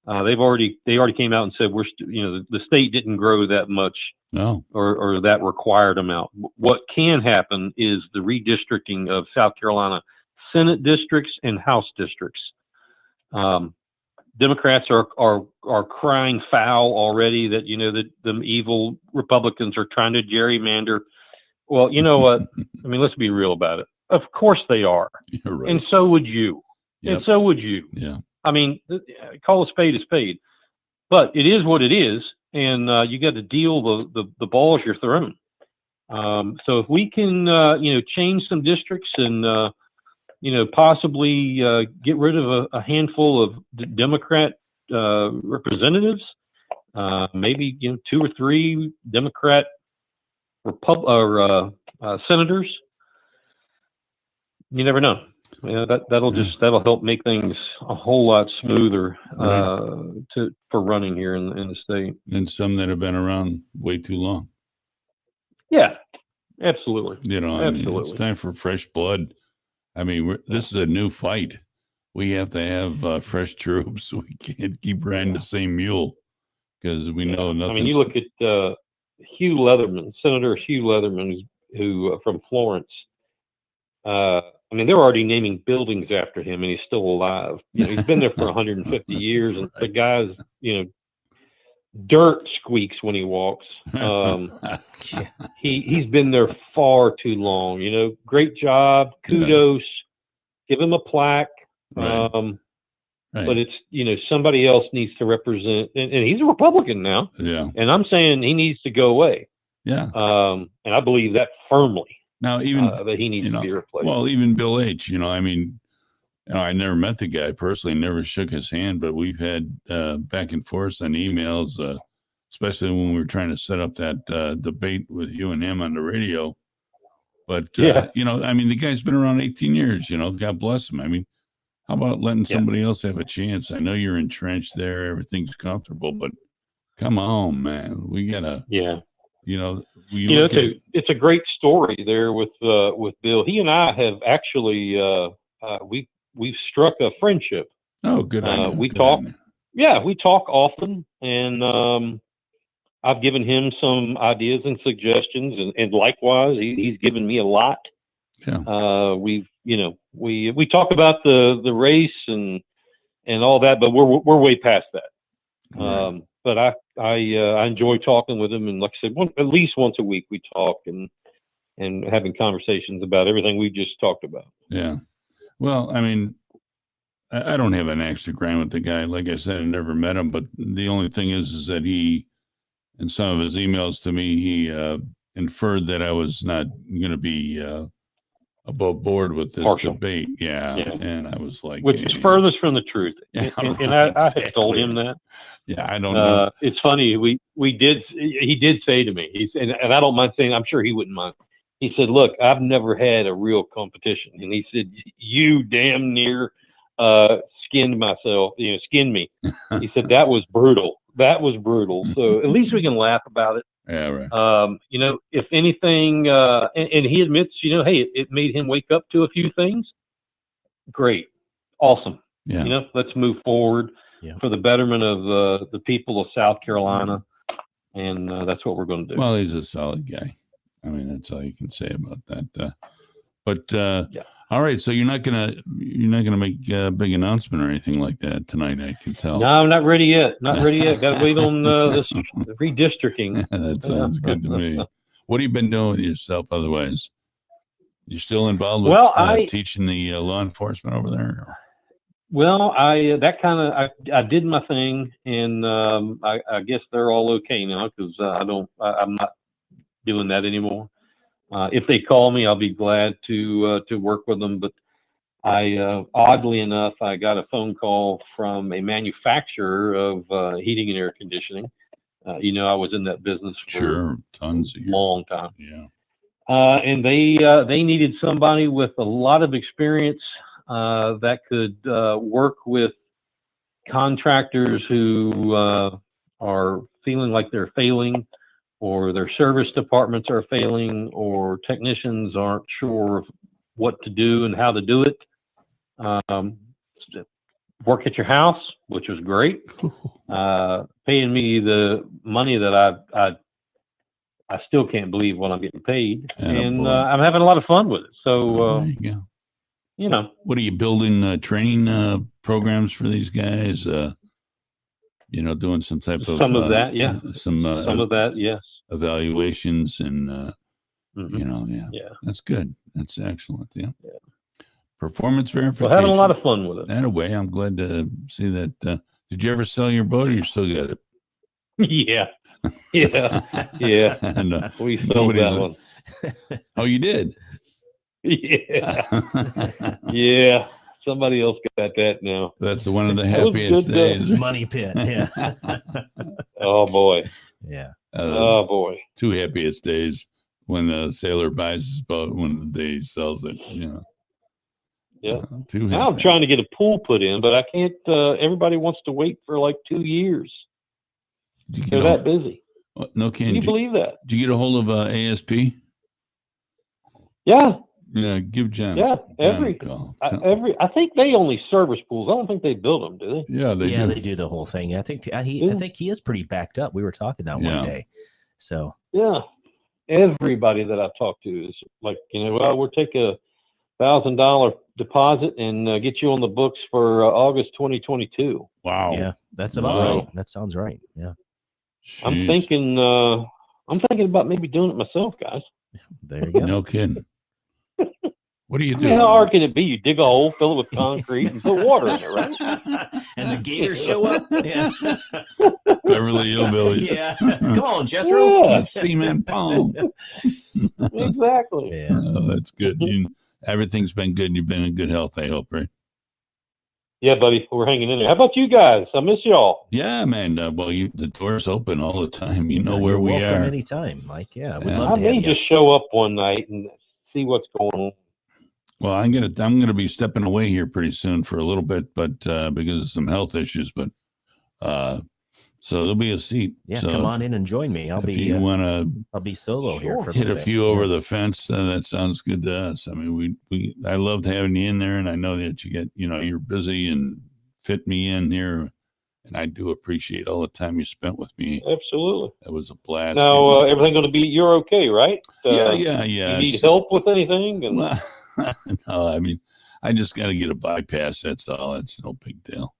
They already came out and said the state didn't grow that much, or that required amount. What can happen is the redistricting of South Carolina Senate districts and House districts. Democrats are crying foul already that that the evil Republicans are trying to gerrymander. Well, you know what? I mean, let's be real about it. Of course they are, right. And so would you, and so would you. Yeah. I mean, call a spade a spade, but it is what it is, and you got to deal the balls you're thrown. So if we can, change some districts and possibly get rid of a handful of Democrat representatives, maybe 2 or 3 Democrat senators. You never know. That'll help make things a whole lot smoother for running here in the state. And some that have been around way too long. Yeah, absolutely. I mean, it's time for fresh blood. I mean, this is a new fight. We have to have fresh troops. We can't keep riding the same mule because we know nothing. I mean, you look at Hugh Leatherman, Senator Hugh Leatherman, who from Florence. I mean, they're already naming buildings after him, and he's still alive. He's been there for 150 years, and the guy's, dirt squeaks when he walks. He's been there far too long. Great job, kudos, give him a plaque. But it's somebody else needs to represent, and he's a Republican now. Yeah, and I'm saying he needs to go away. Yeah, and I believe that firmly. Now, even that he needs to be replaced. Well, even Bill H. I mean, I never met the guy personally, never shook his hand, but we've had back and forth on emails, especially when we were trying to set up that debate with you and him on the radio. But I mean, the guy's been around 18 years. God bless him. I mean, how about letting somebody else have a chance? I know you're entrenched there, everything's comfortable, but come on, man, we gotta. It's a great story there with Bill. He and I have actually we've struck a friendship. Oh, good. We talk. Yeah, we talk often, and I've given him some ideas and suggestions, and likewise, he's given me a lot. Yeah. We talk about the race and all that, but we're way past that. Right. But I enjoy talking with him, and like I said, at least once a week we talk and having conversations about everything we just talked about. Yeah. Well, I mean, I don't have an axe to grind with the guy. Like I said, I never met him, but the only thing is that he, in some of his emails to me, he inferred that I was not going to be above board with this debate. Yeah. And I was like, which is furthest from the truth. Yeah, and I had told him that. Yeah, I don't know. It's funny. He did say to me, and I don't mind saying, I'm sure he wouldn't mind. He said, "Look, I've never had a real competition." And he said, "You damn near skinned me." He said, "That was brutal. That was brutal." So at least we can laugh about it. Yeah, right. If anything, and he admits, hey, it made him wake up to a few things. Great. Awesome. Yeah. Let's move forward for the betterment of the people of South Carolina. And that's what we're going to do. Well, he's a solid guy. I mean, that's all you can say about that. All right. So you're not gonna make a big announcement or anything like that tonight. I can tell. No, I'm not ready yet. Got to wait on this redistricting. That sounds good to me. What have you been doing with yourself otherwise? You still involved with teaching the law enforcement over there? Well, I did my thing, and I guess they're all okay now because I'm not doing that anymore. If they call me, I'll be glad to work with them. But oddly enough, I got a phone call from a manufacturer of heating and air conditioning. I was in that business for tons of years. Long time. Yeah. And they needed somebody with a lot of experience that could work with contractors who are feeling like they're failing, or their service departments are failing, or technicians aren't sure of what to do and how to do it. Work at your house, which was great. Paying me the money that I still can't believe what I'm getting paid, and I'm having a lot of fun with it. So there you go. You know, what are you building training programs for these guys? Doing some type of that, yeah. Some of that, yes. Evaluations and yeah. That's good. That's excellent. Yeah. Performance verification. Well, having a lot of fun with it. That way, I'm glad to see that. Did you ever sell your boat, or you still got it? Yeah. No, we sold that one. Oh, you did? Yeah. Yeah. Somebody else got that now. That's one of the happiest days. Money pit. Yeah. Oh boy. Yeah. Oh boy. Two happiest days when the sailor buys his boat, when the day he sells it. Yeah. Now I'm trying to get a pool put in, but I can't. Everybody wants to wait for like 2 years. They're that busy. No kidding. Can you believe that? Did you get a hold of ASP? Yeah. Yeah, give John. Yeah, John a call. I think they only service pools. I don't think they build them, do they? Yeah, they do. They do the whole thing. I think he is pretty backed up. We were talking that one day. So yeah, everybody that I've talked to is like, well, we'll take a $1,000 deposit and get you on the books for August 2022. Wow. Yeah, that's about right. That sounds right. Yeah. Jeez. I'm thinking about maybe doing it myself, guys. There you go. No kidding. What do you do? How hard can it be? You dig a hole, fill it with concrete, and put water in it, right? And the gators show up. Yeah. Beverly Hillbillies. Yeah. Come on, Jethro. Yeah. Cement palm. Exactly. Yeah. Oh, that's good. Everything's been good. You've been in good health, I hope, right? Yeah, buddy. We're hanging in there. How about you guys? I miss y'all. Yeah, man. The door's open all the time. You know where we welcome are. Anytime, Mike. Yeah, we'd I love to may have you. just show up one night and see what's going on. Well, I'm gonna be stepping away here pretty soon for a little bit, but because of some health issues, but so there'll be a seat. Yeah, so come on in and join me. I'll be solo here for a hit a bit. few over the fence. That sounds good to us. I mean, I loved having you in there, and I know that you get you're busy and fit me in here, and I do appreciate all the time you spent with me. Absolutely, it was a blast. Now everything going to be? You're okay, right? Yeah. You need help with anything? And no, I mean, I just got to get a bypass. That's all. It's no big deal.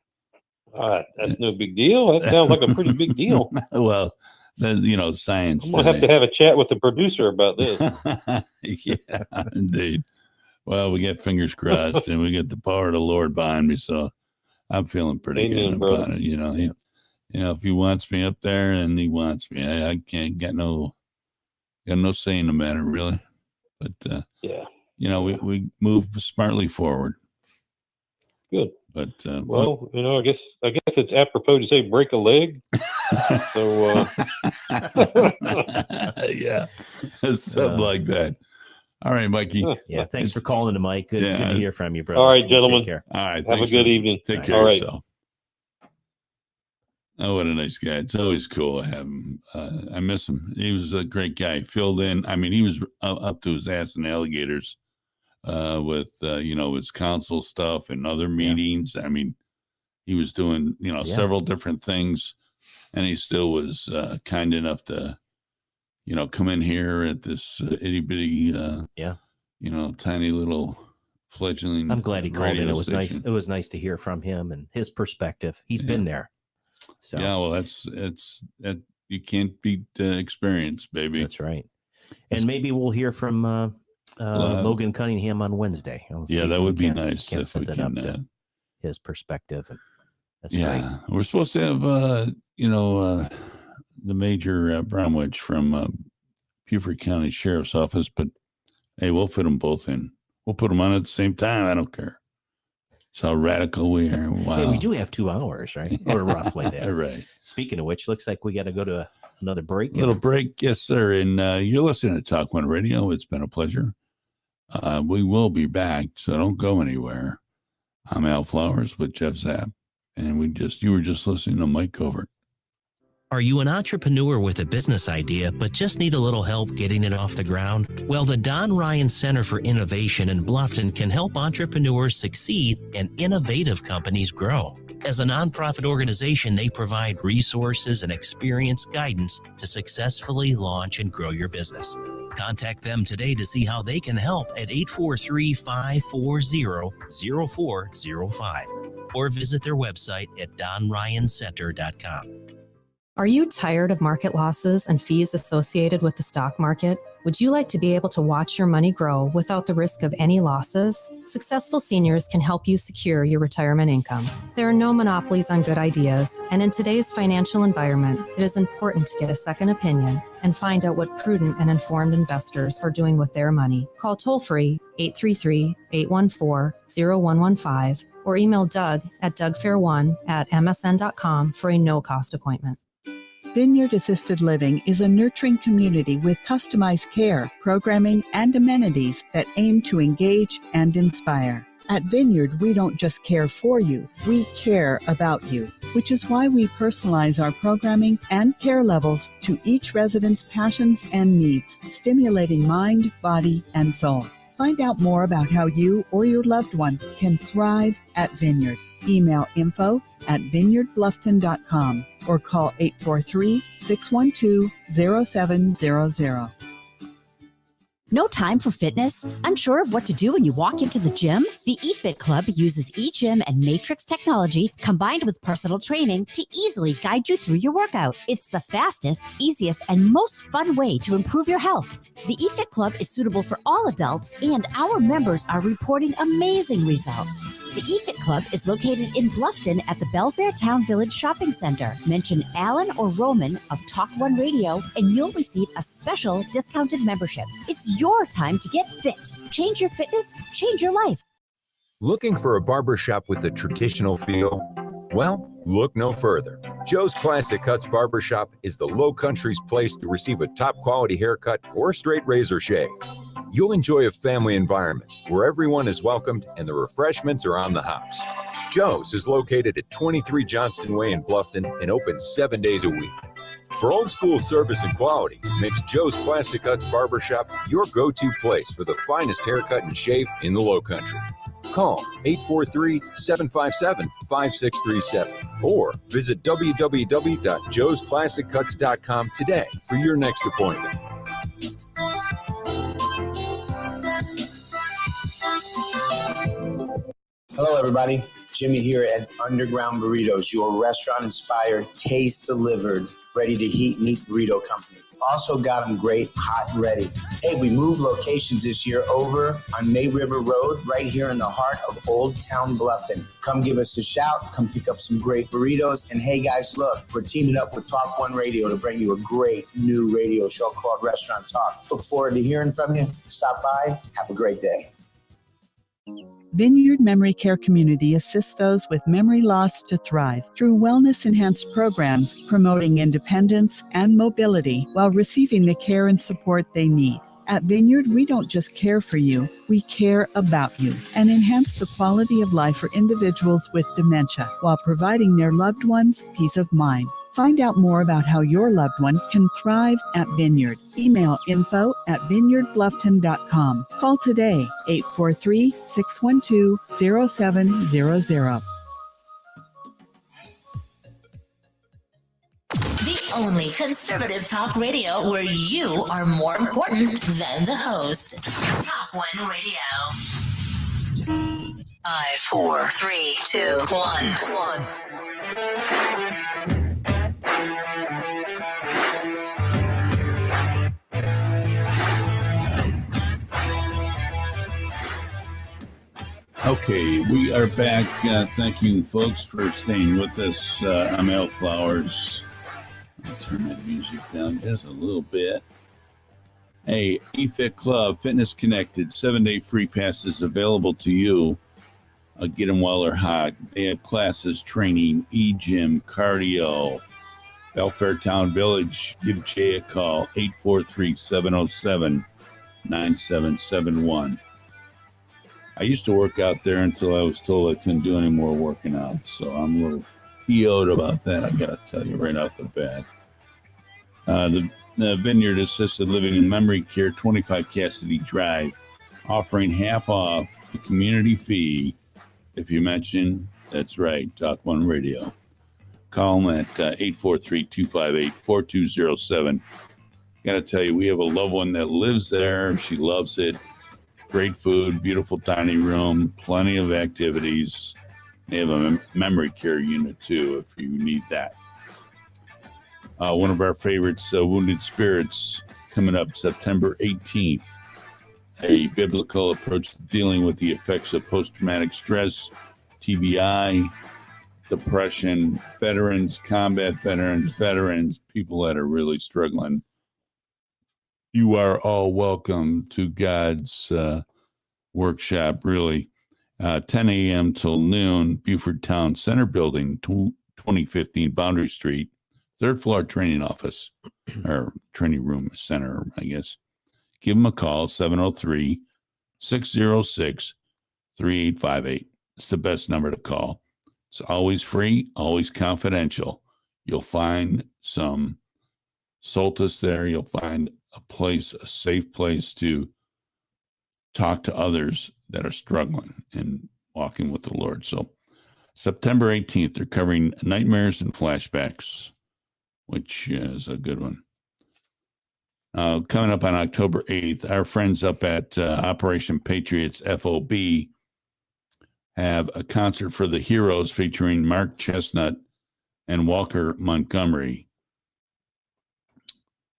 That's no big deal. That sounds like a pretty big deal. Well, science. I'm gonna have to have a chat with the producer about this. Yeah, indeed. Well, we got fingers crossed, and we get the power of the Lord behind me, so I'm feeling pretty good about it. If He wants me up there, and He wants me, I can't get no say in the matter, really. But yeah. We move smartly forward. Good. But well, I guess it's apropos to say break a leg. So yeah, something like that. All right, Mikey. Yeah, thanks for calling in, Mike. Good to hear from you, brother. All right, gentlemen. Take care. All right, have a good evening. Take care of yourself. Oh, what a nice guy. It's always cool to have him. I miss him. He was a great guy. He filled in. I mean, he was up to his ass in alligators with, his council stuff and other meetings. I mean, he was doing, several different things. And he still was kind enough to, come in here at this itty bitty, tiny little fledgling. I'm glad he called in. It was station. nice. It was nice to hear from him and his perspective. He's been there. So yeah, well, it's you can't beat experience, baby. That's right. And maybe we'll hear from Logan Cunningham on Wednesday. That would be nice if we can up to his perspective. And that's great. We're supposed to have the Major Bromwich from Beaufort County Sheriff's Office, but hey, we'll fit them both in. We'll put them on at the same time. I don't care. That's how radical we are. Wow. Hey, we do have 2 hours, right? Or roughly there. Right. Speaking of which, looks like we got to go to another break. Little break. Yes, sir. And you're listening to TalkOne Radio. It's been a pleasure. We will be back, so don't go anywhere. I'm Al Flowers with Jeff Zapp, and you were just listening to Mike Covert. Are you an entrepreneur with a business idea but just need a little help getting it off the ground? Well, the Don Ryan Center for Innovation in Bluffton can help entrepreneurs succeed and innovative companies grow. As a nonprofit organization, they provide resources and experience guidance to successfully launch and grow your business. Contact them today to see how they can help at 843-540-0405 or visit their website at donryancenter.com. Are you tired of market losses and fees associated with the stock market? Would you like to be able to watch your money grow without the risk of any losses? Successful Seniors can help you secure your retirement income. There are no monopolies on good ideas, and in today's financial environment, it is important to get a second opinion and find out what prudent and informed investors are doing with their money. Call toll-free 833-814-0115 or email Doug at dougfair1@msn.com for a no-cost appointment. Vineyard Assisted Living is a nurturing community with customized care, programming, and amenities that aim to engage and inspire. At Vineyard, we don't just care for you, we care about you, which is why we personalize our programming and care levels to each resident's passions and needs, stimulating mind, body, and soul. Find out more about how you or your loved one can thrive at Vineyard. Email info@vineyardbluffton.com or call 843-612-0700. No time for fitness? Unsure of what to do when you walk into the gym? The eFit Club uses eGym and Matrix technology combined with personal training to easily guide you through your workout. It's the fastest, easiest, and most fun way to improve your health. The eFit Club is suitable for all adults, and our members are reporting amazing results. The eFit Club is located in Bluffton at the Belfair Town Village Shopping Center. Mention Alan or Roman of TalkOne Radio, and you'll receive a special discounted membership. It's your time to get fit. Change your fitness, change your life. Looking for a barbershop with a traditional feel? Well, look no further. Joe's Classic Cuts Barbershop is the Low Country's place to receive a top quality haircut or straight razor shave. You'll enjoy a family environment where everyone is welcomed and the refreshments are on the house. Joe's is located at 23 Johnston Way in Bluffton and open 7 days a week. For old school service and quality, makes Joe's Classic Cuts Barbershop your go-to place for the finest haircut and shave in the Low Country. Call 843-757-5637 or visit www.joesclassiccuts.com today for your next appointment. Hello, everybody. Jimmy here at Underground Burritos, your restaurant-inspired, taste-delivered, ready-to-heat meat burrito company. Also got them great, hot and ready. Hey, we moved locations this year over on May River Road, right here in the heart of Old Town Bluffton. Come give us a shout. Come pick up some great burritos. And hey, guys, look, we're teaming up with TalkOne Radio to bring you a great new radio show called Restaurant Talk. Look forward to hearing from you. Stop by. Have a great day. Vineyard Memory Care Community assists those with memory loss to thrive through wellness-enhanced programs promoting independence and mobility while receiving the care and support they need. At Vineyard, we don't just care for you, we care about you and enhance the quality of life for individuals with dementia while providing their loved ones peace of mind. Find out more about how your loved one can thrive at Vineyard. Email info@vineyardbluffton.com. Call today, 843-612-0700. The only conservative talk radio where you are more important than the host. TalkOne Radio. 5, 4, 3, 2, 1. Okay, we are back. Thank you, folks, for staying with us. I'm Al Flowers. I'll turn that music down just a little bit. Hey, eFit Club, Fitness Connected, 7-day free passes available to you. Get them while they're hot. They have classes, training, e-gym, cardio. Belfair Town Village, give Jay a call, 843-707-9771. I used to work out there until I was told I couldn't do any more working out. So I'm a little PO'd about that, I got to tell you right off the bat. The Vineyard Assisted Living and Memory Care, 25 Cassidy Drive, offering half off the community fee if you mention, that's right, TalkOne Radio. Call them at 843-258-4207. Got to tell you, we have a loved one that lives there. She loves it. Great food, beautiful tiny room, plenty of activities. They have a memory care unit, too, if you need that. One of our favorites, Wounded Spirits, coming up September 18th. A biblical approach to dealing with the effects of post-traumatic stress, TBI, depression, veterans, combat veterans, people that are really struggling. You are all welcome to God's workshop, really. 10 a.m. till noon, Beaufort Town Center Building, 2015 Boundary Street, third floor training office, or training room center, I guess. Give them a call, 703-606-3858. It's the best number to call. It's always free, always confidential. You'll find some solace there. You'll find a safe place to talk to others that are struggling and walking with the Lord. So September 18th, they're covering nightmares and flashbacks, which is a good one. Coming up on October 8th, our friends up at Operation Patriots FOB have a concert for the heroes featuring Mark Chestnut and Walker Montgomery,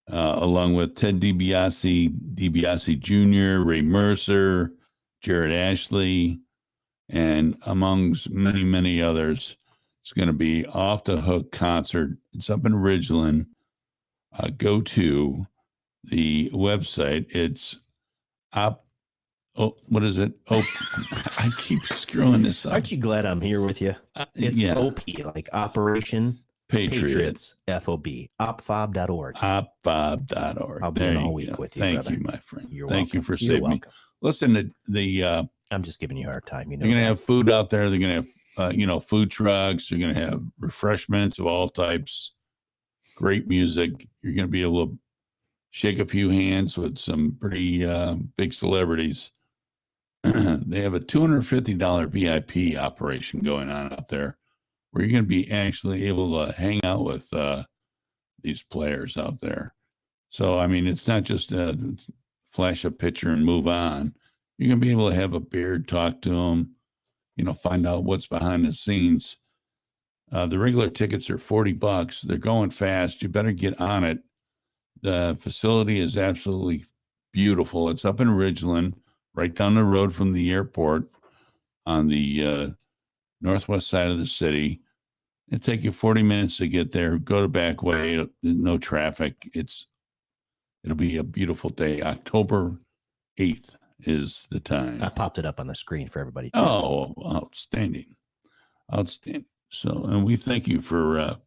along with Ted DiBiase Jr., Ray Mercer, Jared Ashley, and amongst many, many others. It's going to be off the hook concert. It's up in Ridgeland. Go to the website. It's what is it? I keep screwing this up. Aren't you glad I'm here with you? It's OP, like Operation Patriots FOB, opfob.org. Opfob.org. I'll be in all week with you. Thank brother. you, my friend. You're Thank welcome. you for saving me. Listen, I'm just giving you a hard time. You know, they're going to have food out there. They're going to have, food trucks. They're going to have refreshments of all types. Great music. You're going to be able to shake a few hands with some pretty big celebrities. They have a $250 VIP operation going on out there where you're going to be actually able to hang out with these players out there. So, I mean, it's not just flash a picture and move on. You're going to be able to have a beer, talk to them, find out what's behind the scenes. The regular tickets are $40. They're going fast. You better get on it. The facility is absolutely beautiful. It's up in Ridgeland, right down the road from the airport on the northwest side of the city. It'll take you 40 minutes to get there. Go the back way. No traffic. It'll be a beautiful day. October 8th is the time. I popped it up on the screen for everybody, too. Oh, outstanding. Outstanding. So, and we thank you for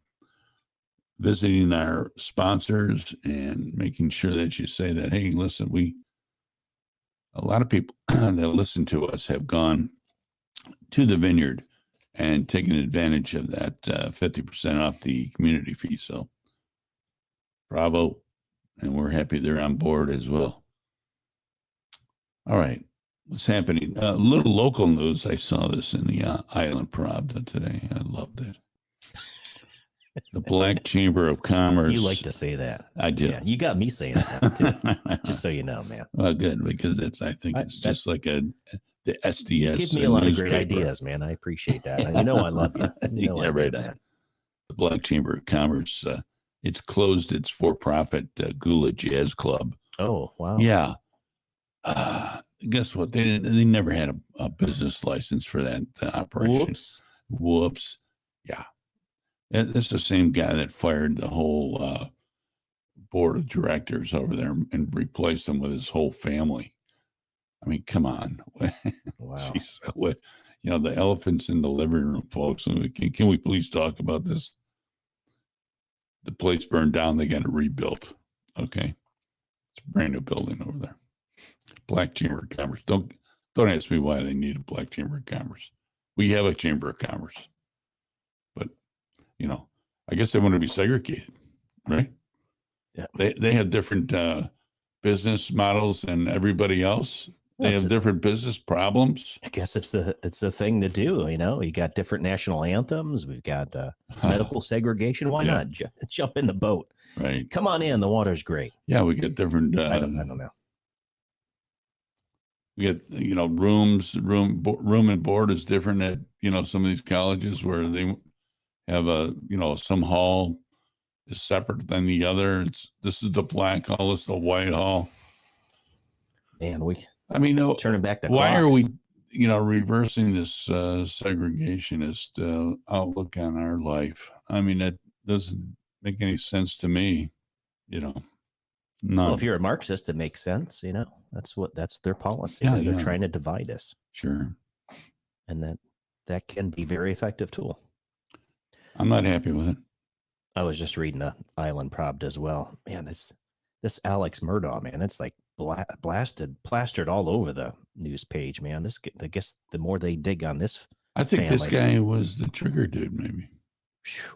visiting our sponsors and making sure that you say that, hey, listen, a lot of people that listen to us have gone to the Vineyard and taken advantage of that 50% off the community fee. So bravo. And we're happy they're on board as well. All right. What's happening? A little local news. I saw this in the Island Pravda today. I loved it. The Black Chamber of Commerce. You like to say that. I do. Yeah, you got me saying that too. Just so you know, man. Well, good, because I think it's just like the SDS. You give me a lot of great ideas, man. I appreciate that. You know I love you. You know yeah, right on. The Black Chamber of Commerce. It's closed its for-profit Gula Jazz Club. Oh, wow. Yeah. Guess what? They never had a business license for that operation. Whoops. Yeah. That's the same guy that fired the whole board of directors over there and replaced them with his whole family. I mean, come on. Wow. Jeez, the elephants in the living room, folks. Can we please talk about this? The place burned down. They got it rebuilt. Okay. It's a brand new building over there. Black Chamber of Commerce. Don't ask me why they need a Black Chamber of Commerce. We have a Chamber of Commerce. But, I guess they want to be segregated, right? They have different business models than everybody else. They have different business problems. I guess it's the thing to do. You got different national anthems. We've got medical segregation. Why not jump in the boat? Right. Come on in. The water's great. Yeah, we get different. I don't know. We get room and board is different at some of these colleges where they have some hall is separate than the other. This is the black hall, this is the white hall. Man, turning back the why clocks. are we reversing this segregationist outlook on our life? That doesn't make any sense to me. None. Well, if you're a Marxist, it makes sense. That's their policy. They're trying to divide us. Sure. And that can be a very effective tool. I'm not happy with it. I was just reading Island Probd as well. Man, this Alex Murdaugh, man, it's like plastered all over the news page, man. I guess the more they dig on this, I think this guy was the trigger dude, maybe.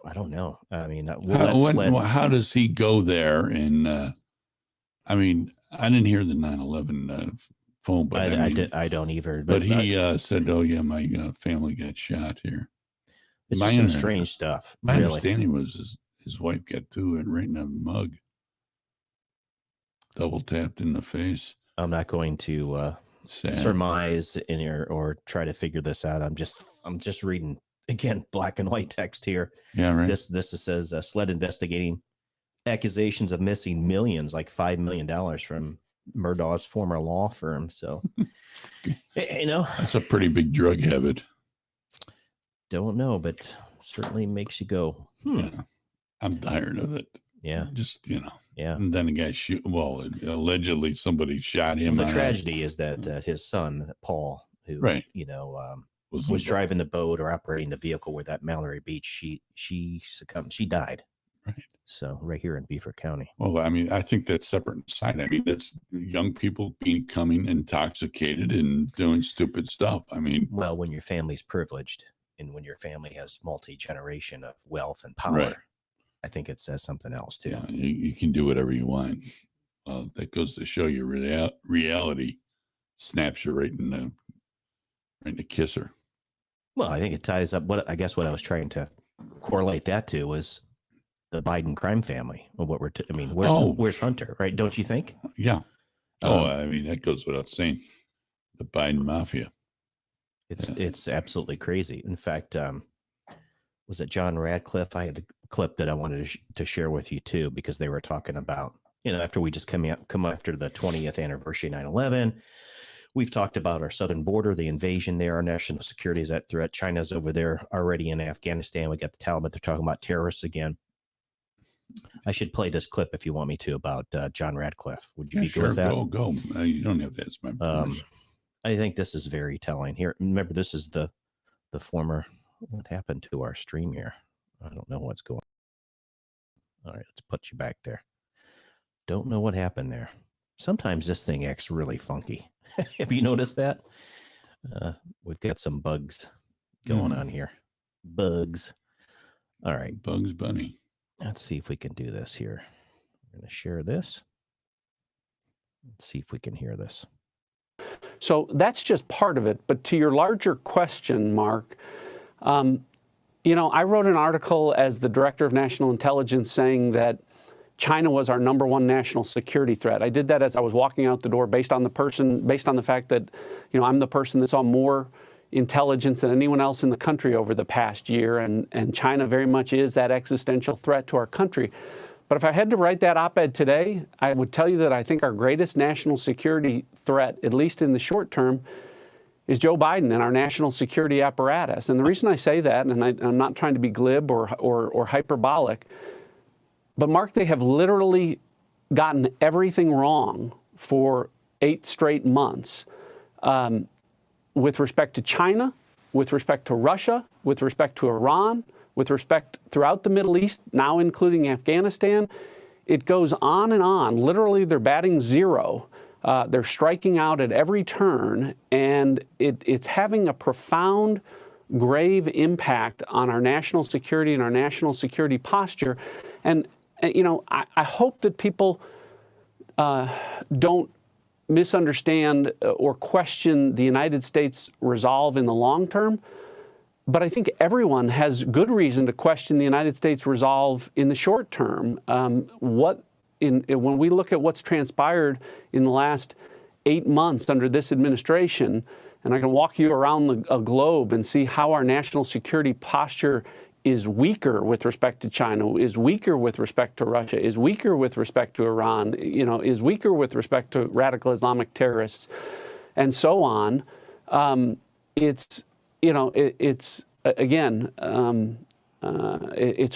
I don't know. How does he go there? And I didn't hear the 9/11 phone, but I don't either. But he said, "Oh yeah, my family got shot here." It's some strange stuff. My understanding was his wife got to it right in a mug, double tapped in the face. I'm not going to surmise or try to figure this out. I'm just reading again, black and white text here. Yeah, right. This says SLED investigating accusations of missing millions, like $5 million from Murdaugh's former law firm. So, that's a pretty big drug habit. Don't know, but certainly makes you go, Yeah, I'm tired of it. Yeah. Just, Yeah. And then a guy allegedly somebody shot him. The tragedy is that his son, Paul, who, was driving the boat or operating the vehicle where that Mallory Beach, she succumbed. She died. Right. So right here in Beaufort County. Well, I think that's separate side. That's young people becoming intoxicated and doing stupid stuff. Well, when your family's privileged and when your family has multi-generation of wealth and power, right. I think it says something else too. Yeah, you can do whatever you want. Well, that goes to show you reality snaps you right in the kisser. Well, I think it ties up what I was trying to correlate that to was the Biden crime family. Well, where's Hunter, right? Don't you think? Yeah. That goes without saying. The Biden mafia. It's absolutely crazy. In fact, was it John Radcliffe? I had a clip that I wanted to share with you too, because they were talking about, after we just come after the 20th anniversary 9/11, we've talked about our southern border, the invasion there, our national security is at threat. China's over there already in Afghanistan. We got the Taliban. They're talking about terrorists again. I should play this clip if you want me to about John Radcliffe. Would you be good with that? Go. You don't have to ask my permission. I think this is very telling here. Remember, this is the former. What happened to our stream here? I don't know what's going on. All right, let's put you back there. Don't know what happened there. Sometimes this thing acts really funky. Have you noticed that? We've got some bugs going on here. Bugs. All right. Bugs Bunny. Let's see if we can do this here. We're going to share this. Let's see if we can hear this. So that's just part of it. But to your larger question, Mark, I wrote an article as the director of national intelligence saying that China was our #1 national security threat. I did that as I was walking out the door based on the fact that, I'm the person that saw more intelligence than anyone else in the country over the past year. And China very much is that existential threat to our country. But if I had to write that op-ed today, I would tell you that I think our greatest national security threat, at least in the short term, is Joe Biden and our national security apparatus. And the reason I say that, and I'm not trying to be glib or hyperbolic, but Mark, they have literally gotten everything wrong for 8 straight months with respect to China, with respect to Russia, with respect to Iran, with respect throughout the Middle East, now including Afghanistan. It goes on and on. Literally, they're batting zero. They're striking out at every turn, and it's having a profound, grave impact on our national security and our national security posture. And I hope that people don't misunderstand or question the United States resolve in the long term. But I think everyone has good reason to question the United States resolve in the short term. When we look at what's transpired in the last 8 months under this administration, and I can walk you around a globe and see how our national security posture is weaker with respect to China, is weaker with respect to Russia, is weaker with respect to Iran, is weaker with respect to radical Islamic terrorists, and so on. It's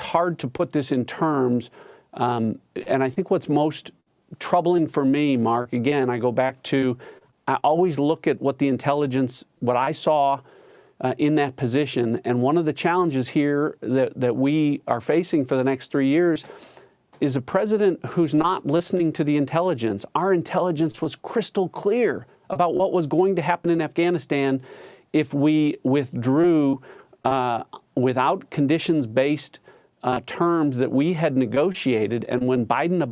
hard to put this in terms. And I think what's most troubling for me, Mark, again, I go back to, I always look at what I saw in that position. And one of the challenges here that we are facing for the next 3 years is a president who's not listening to the intelligence. Our intelligence was crystal clear about what was going to happen in Afghanistan if we withdrew without conditions-based terms that we had negotiated. And when Biden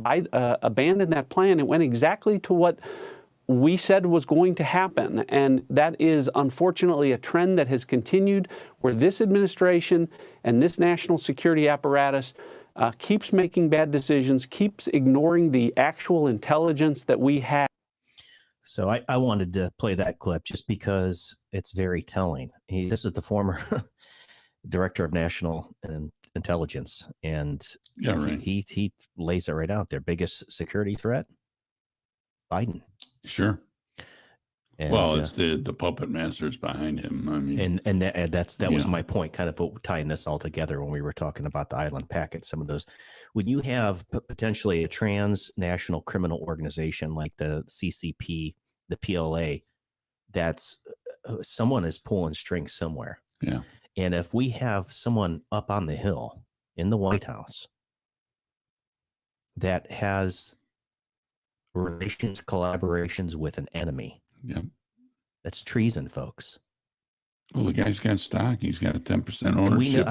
abandoned that plan, it went exactly to what we said was going to happen. And that is unfortunately a trend that has continued, where this administration and this national security apparatus keeps making bad decisions, keeps ignoring the actual intelligence that we have. So I wanted to play that clip just because it's very telling. This is the former director of national intelligence, and he lays it right out there. Biggest security threat? Biden. Sure. And, well, it's the puppet masters behind him. I mean, that was my point, kind of tying this all together when we were talking about the island packet. Some of those, when you have potentially a transnational criminal organization like the CCP, the PLA, that's someone is pulling strings somewhere. Yeah. And if we have someone up on the Hill in the White House that has collaborations with an enemy. Yep. That's treason, folks. Well, the guy's got stock. He's got a 10% ownership.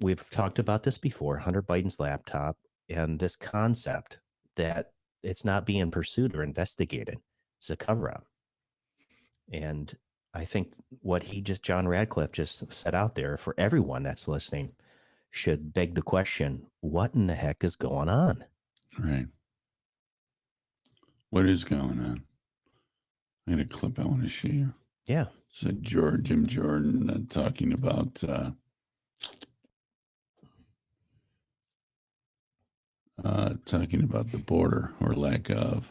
We've talked about this before, Hunter Biden's laptop, and this concept that it's not being pursued or investigated. It's a cover-up. And I think what John Radcliffe just set out there for everyone that's listening should beg the question, what in the heck is going on? Right. What is going on? I got a clip I want to show you. Yeah. So Jim Jordan talking about the border or lack of.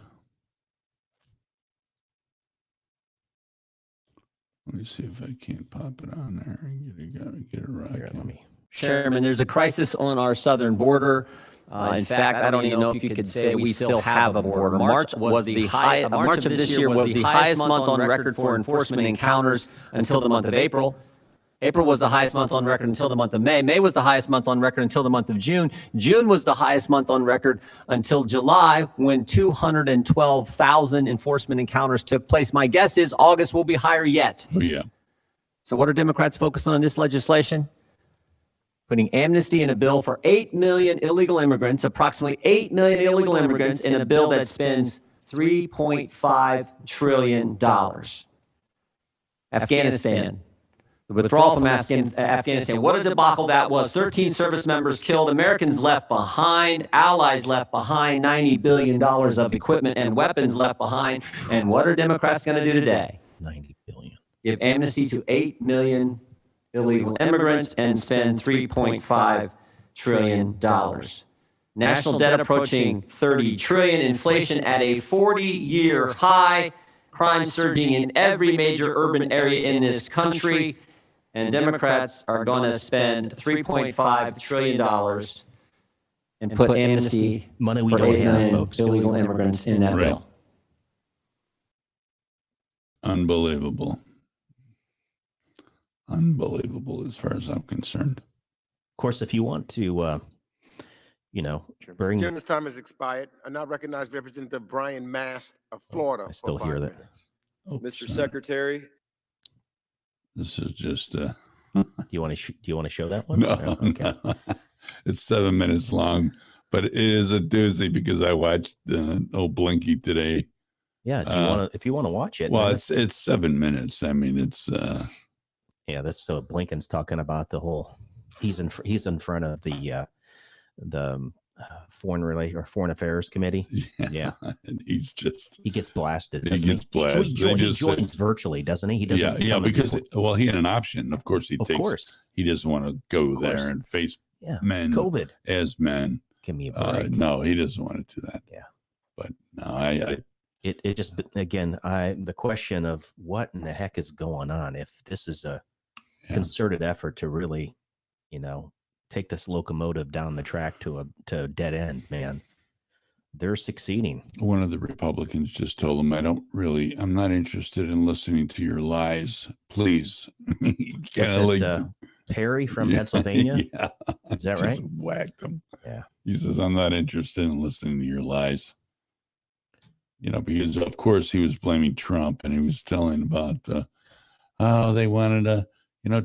Let me see if I can't pop it on there and get it right. Here, let me. Chairman, there's a crisis on our southern border. In fact, I don't even know if you could say we still have a border. March of this year was the highest month on record for enforcement encounters until the month of April. April was the highest month on record until the month of May. May was the highest month on record until the month of June. June was the highest month on record until July, when 212,000 enforcement encounters took place. My guess is August will be higher yet. Oh, yeah. So what are Democrats focused on in this legislation? Putting amnesty in a bill for 8 million illegal immigrants, approximately 8 million illegal immigrants, in a bill that spends $3.5 trillion. Afghanistan. The withdrawal from Afghanistan. What a debacle that was. 13 service members killed, Americans left behind, allies left behind, $90 billion of equipment and weapons left behind. And what are Democrats going to do today? $90 billion. Give amnesty to 8 million illegal immigrants and spend $3.5 trillion. National debt approaching $30 trillion, inflation at a 40-year high, crime surging in every major urban area in this country, and Democrats are going to spend $3.5 trillion and put amnesty money we for don't 8 have, million folks. illegal immigrants in that bill. Unbelievable. Unbelievable as far as I'm concerned. Of course, if you want to, bring... Chairman's time has expired. I now recognize Representative Brian Mast of Florida. I still for hear 5 that. minutes. Mr. Secretary. This is just... Do you want to show that one? No, Okay. no. It's 7 minutes long, But it is a doozy because I watched old Blinky today. Yeah, do you want to? If you want to watch it, Well, man, it's 7 minutes. I mean, it's yeah. That's so Blinken's talking about the whole. He's in front of the foreign affairs committee. Yeah. And he gets blasted. He gets blasted. He joins virtually, doesn't he? He doesn't. Yeah, because he had an option. Of course, he doesn't want to go there and face men COVID as men. Give me a break. No, he doesn't want to do that. Yeah, but no, it just again the question of what in the heck is going on if this is a concerted effort to really, take this locomotive down the track to a dead end, man. They're succeeding. One of the Republicans just told him, I'm not interested in listening to your lies. Please. Perry from Pennsylvania? Yeah. Is that just right? Whacked him. Yeah. He says, I'm not interested in listening to your lies. Because of course he was blaming Trump and he was telling about, they wanted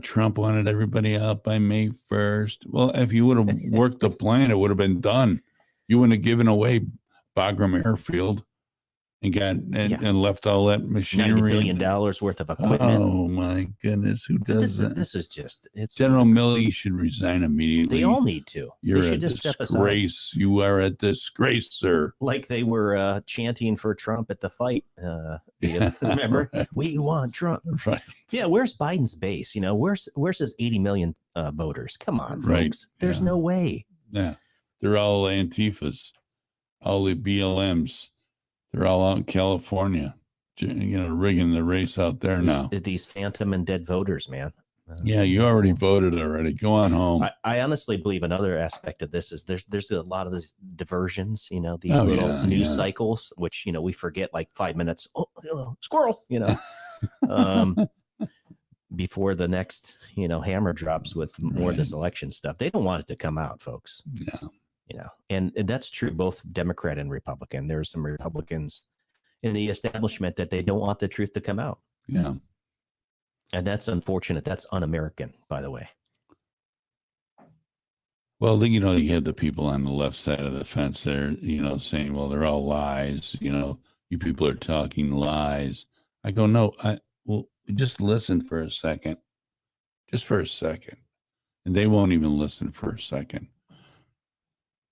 Trump wanted everybody out by May 1st. Well, if you would have worked the plan, it would have been done. You wouldn't have given away Bagram Airfield and left all that machinery. $90 billion worth of equipment. Oh my goodness, who does that? This is just General Milley should resign immediately. They all need to. You're they should a just disgrace. Step aside. You are a disgrace, sir. Like they were chanting for Trump at the fight. Remember, we want Trump. Right. Yeah. Where's Biden's base? Where's his 80 million voters? Come on, folks. Right. There's no way. Yeah. They're all Antifas, all the BLMs. They're all out in California, rigging the race out there now. These phantom and dead voters, man. Yeah, you already voted already. Go on home. I honestly believe another aspect of this is there's a lot of these diversions, these little news cycles, which, we forget like 5 minutes. Oh, squirrel, before the next, hammer drops with more of this election stuff. They don't want it to come out, folks. No. And that's true, both Democrat and Republican. There's some Republicans in the establishment that they don't want the truth to come out. Yeah. And that's unfortunate. That's un-American, by the way. Well, you had the people on the left side of the fence there, saying, well, they're all lies. You people are talking lies. I go, no, just listen for a second. Just for a second. And they won't even listen for a second.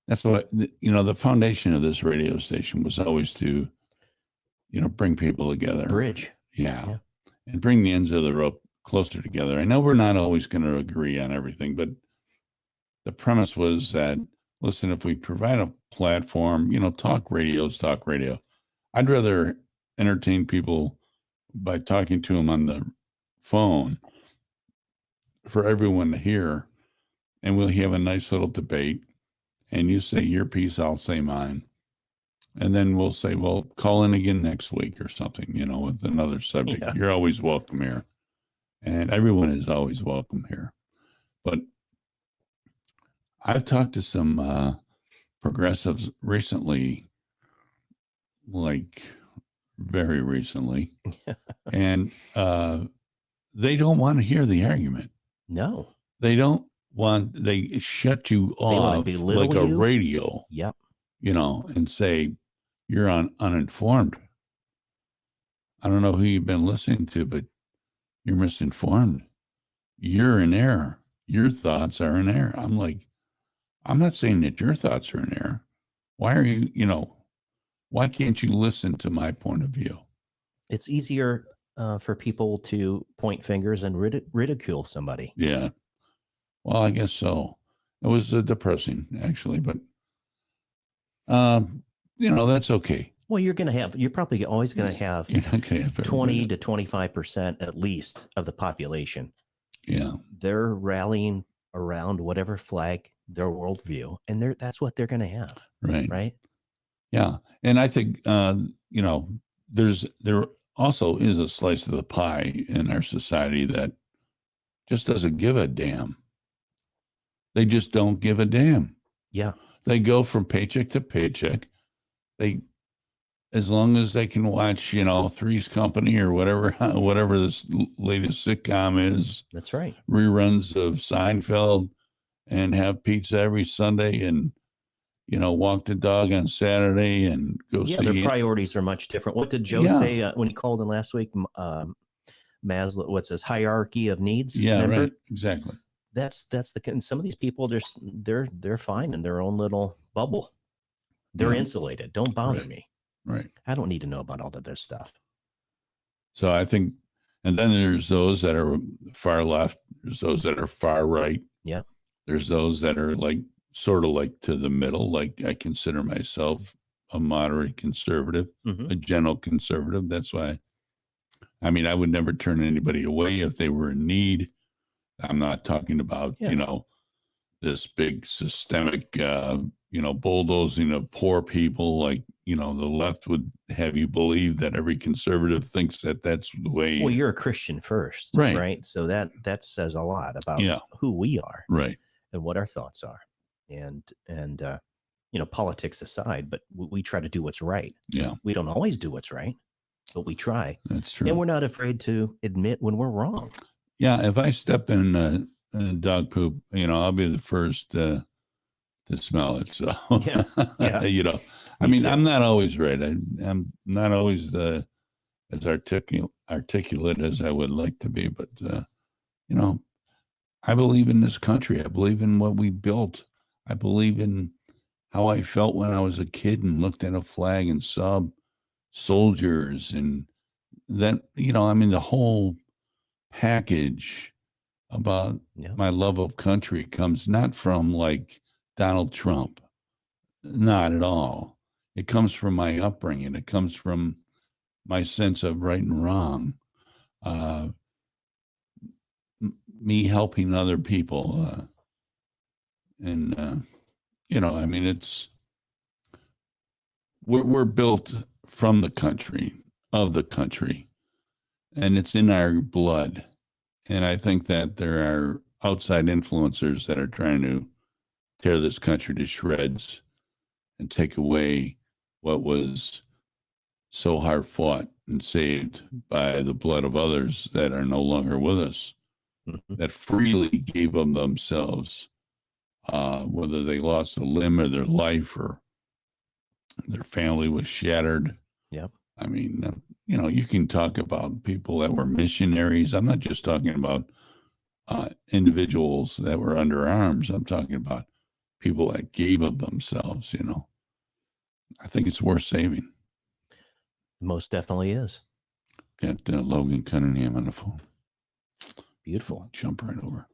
That's what, the foundation of this radio station was always to, bring people together. Bridge. Yeah. And bring the ends of the rope closer together. I know we're not always going to agree on everything, but the premise was that, listen, if we provide a platform, talk radio. I'd rather entertain people by talking to them on the phone for everyone to hear. And we'll have a nice little debate. And you say your piece, I'll say mine. And then we'll say, well, call in again next week or something, with another subject. Yeah. You're always welcome here. And everyone is always welcome here. But I've talked to some progressives recently, like very recently, and they don't want to hear the argument. No. They don't. They shut you off like a radio. Yep. And say you're uninformed. I don't know who you've been listening to, but you're misinformed. You're in error. Your thoughts are in error. I'm like, I'm not saying that your thoughts are in error. Why are you, why can't you listen to my point of view? It's easier for people to point fingers and ridicule somebody. Yeah. Well, I guess so. It was depressing, actually, but, that's okay. Well, you're probably always going to have 20 to 25% at least of the population. Yeah. They're rallying around whatever flag, their worldview, and that's what they're going to have. Right. Right. Yeah. And I think, there also is a slice of the pie in our society that just doesn't give a damn. They just don't give a damn. Yeah. They go from paycheck to paycheck. As long as they can watch, Three's Company or whatever this latest sitcom is. That's right. Reruns of Seinfeld and have pizza every Sunday and walk the dog on Saturday and go Yeah, see. their priorities are much different. What did Joe say when he called in last week? Maslow, what's his hierarchy of needs? Yeah, remember? right. Exactly. That's and some of these people they're fine in their own little bubble. They're insulated. Don't bother me. Right. I don't need to know about all of their stuff. So I think, and then there's those that are far left. There's those that are far right. Yeah. There's those that are like sort of like to the middle. Like I consider myself a moderate conservative, a gentle conservative. That's why, I mean, I would never turn anybody away if they were in need. I'm not talking about, this big systemic, bulldozing of poor people. Like, the left would have you believe that every conservative thinks that that's the way. Well, you're a Christian first, right? So that says a lot about who we are, right, and what our thoughts are, and politics aside. But we try to do what's right. Yeah, we don't always do what's right, but we try. That's true, and we're not afraid to admit when we're wrong. Yeah, if I step in dog poop, I'll be the first to smell it. So, yeah. I mean, I'm not always right. I'm not always as articulate as I would like to be, but I believe in this country. I believe in what we built. I believe in how I felt when I was a kid and looked at a flag and saw soldiers, and then the whole package about my love of country comes not from like Donald Trump, not at all. It comes from my upbringing. It comes from my sense of right and wrong, me helping other people, I mean, we're built from the country, of the country, and it's in our blood. And I think that there are outside influencers that are trying to tear this country to shreds and take away what was so hard fought and saved by the blood of others that are no longer with us, that freely gave them themselves, whether they lost a limb of their life or their family was shattered. Yep. I mean, you can talk about people that were missionaries. I'm not just talking about individuals that were under arms. I'm talking about people that gave of themselves, I think it's worth saving. Most definitely is. Got Logan Cunningham on the phone. Beautiful. Jump right over.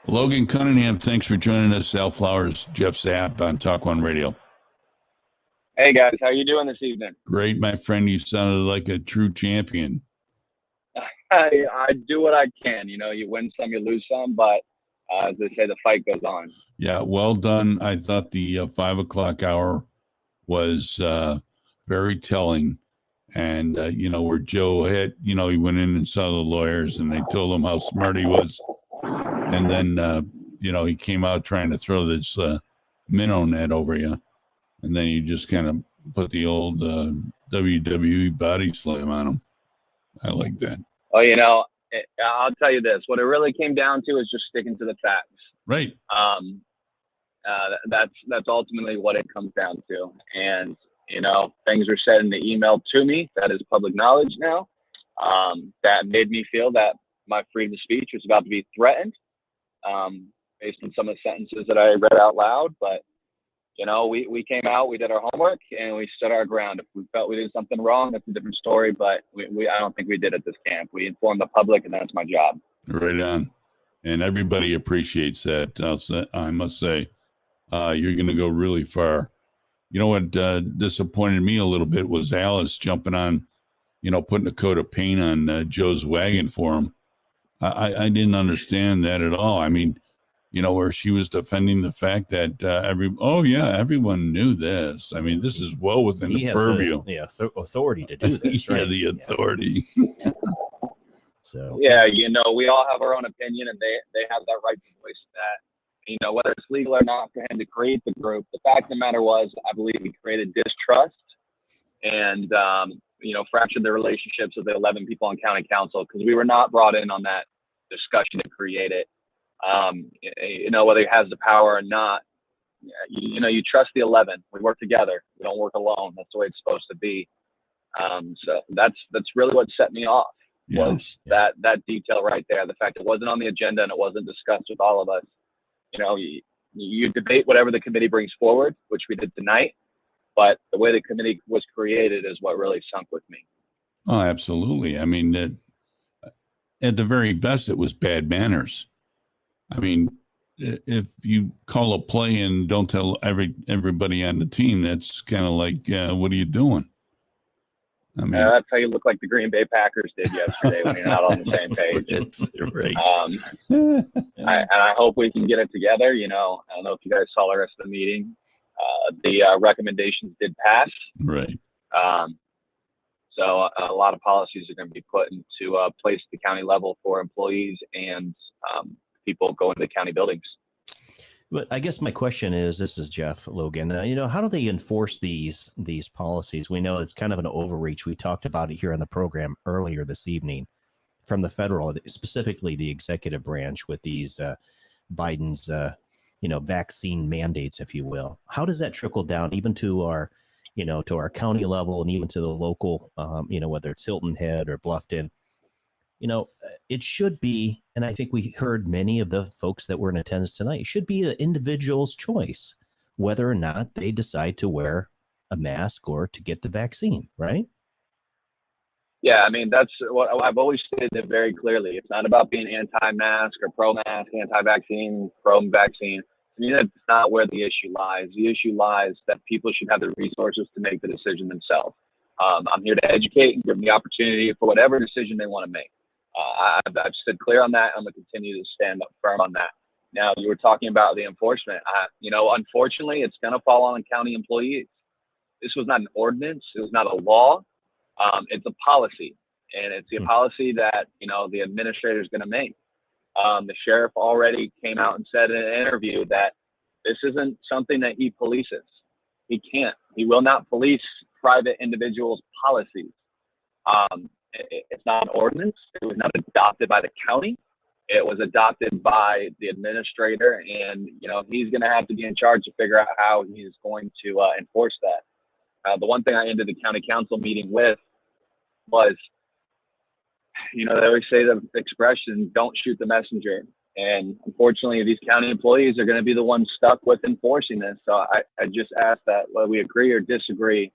Logan Cunningham, thanks for joining us. Al Flowers, Jeff Zapp on TalkOne Radio. Hey guys, how you doing this evening? Great, my friend. You sounded like a true champion. I do what I can. You win some, you lose some, but as they say, the fight goes on. Yeah, well done. I thought the 5 o'clock hour was very telling. And, where Joe hit, he went in and saw the lawyers and they told him how smart he was. And then, he came out trying to throw this minnow net over you. And then you just kind of put the old WWE body slam on him. I like that. Well, I'll tell you this. What it really came down to is just sticking to the facts. Right. That's ultimately what it comes down to. And, things were said in the email to me. That is public knowledge now. That made me feel that my freedom of speech was about to be threatened based on some of the sentences that I read out loud. But, we came out, we did our homework, and we stood our ground. If we felt we did something wrong, that's a different story. But I don't think we did at this camp. We informed the public, and that's my job. Right on. And everybody appreciates that. I must say, you're going to go really far. You know what disappointed me a little bit was Alice jumping on, putting a coat of paint on Joe's wagon for him. I didn't understand that at all. I mean, where she was defending the fact that everyone knew this. I mean, this is well within the purview. Authority to do this, right? The authority. So yeah, we all have our own opinion, and they have that right to voice that. Whether it's legal or not for him to create the group, the fact of the matter was, I believe he created distrust and, fractured the relationships of the 11 people on county council because we were not brought in on that discussion to create it. Whether he has the power or not, you trust the 11. We work together. We don't work alone. That's the way it's supposed to be. So that's really what set me off was that detail right there. The fact it wasn't on the agenda and it wasn't discussed with all of us. You debate whatever the committee brings forward, which we did tonight, but the way the committee was created is what really sunk with me. Oh, absolutely. I mean, at the very best, it was bad manners. I mean, if you call a play and don't tell everybody on the team, that's kind of like, what are you doing? I mean, that's how you look like the Green Bay Packers did yesterday when you're not on the same page. It's right. I hope we can get it together. I don't know if you guys saw the rest of the meeting. The recommendations did pass. Right. So a lot of policies are going to be put into place at the county level for employees and people going to county buildings. But I guess my question is, this is Jeff Logan. How do they enforce these policies? We know it's kind of an overreach. We talked about it here on the program earlier this evening from the federal, specifically the executive branch with these Biden's, vaccine mandates, if you will. How does that trickle down even to our, to our county level and even to the local, whether it's Hilton Head or Bluffton? It should be, and I think we heard many of the folks that were in attendance tonight, it should be the individual's choice whether or not they decide to wear a mask or to get the vaccine, right? Yeah, I mean, that's what I've always stated it very clearly. It's not about being anti-mask or pro-mask, anti-vaccine, pro-vaccine. I mean, that's not where the issue lies. The issue lies that people should have the resources to make the decision themselves. I'm here to educate and give them the opportunity for whatever decision they want to make. I've stood clear on that. I'm going to continue to stand up firm on that. Now, you were talking about the enforcement. Unfortunately, it's going to fall on county employees. This was not an ordinance. It was not a law. It's a policy, and it's a policy that, the administrator is going to make. The sheriff already came out and said in an interview that this isn't something that he polices. He can't. He will not police private individuals' policies. It's not an ordinance. It was not adopted by the county. It was adopted by the administrator, and he's going to have to be in charge to figure out how he's going to enforce that. The one thing I ended the county council meeting with was, they always say the expression, "Don't shoot the messenger." And unfortunately, these county employees are going to be the ones stuck with enforcing this. So I just ask that whether we agree or disagree,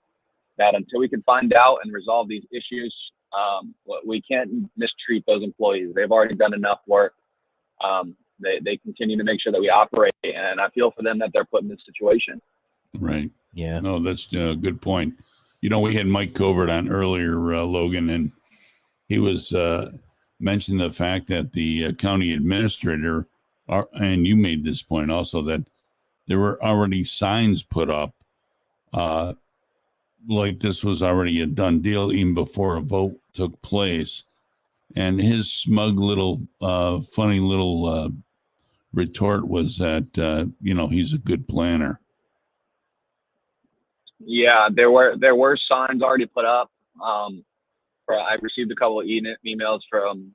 that until we can find out and resolve these issues, we can't mistreat those employees. They've already done enough work. They continue to make sure that we operate, and I feel for them that they're put in this situation. Right. Yeah. No, that's a good point. We had Mike Covert on earlier, Logan, and he was mentioning the fact that the county administrator, and you made this point also, that there were already signs put up like this was already a done deal even before a vote took place. And his smug little, funny little retort was that, he's a good planner. Yeah, there were signs already put up. I received a couple of emails from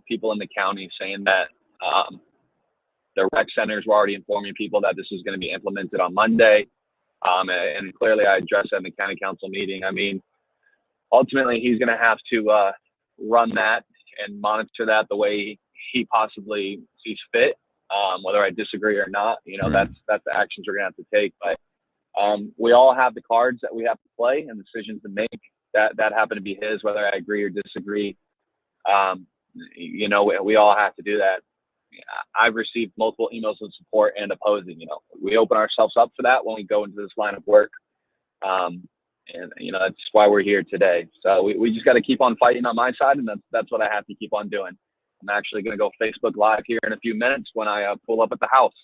people in the county saying that the rec centers were already informing people that this was going to be implemented on Monday. And clearly I addressed that in the county council meeting. I mean, ultimately he's going to have to run that and monitor that the way he possibly sees fit, whether I disagree or not. That's the actions we're going to have to take. But we all have the cards that we have to play and decisions to make. That happened to be his, whether I agree or disagree. We all have to do that. I've received multiple emails of support and opposing. We open ourselves up for that when we go into this line of work. And that's why we're here today. So we just got to keep on fighting on my side, and that's what I have to keep on doing. I'm actually going to go Facebook Live here in a few minutes when I pull up at the house.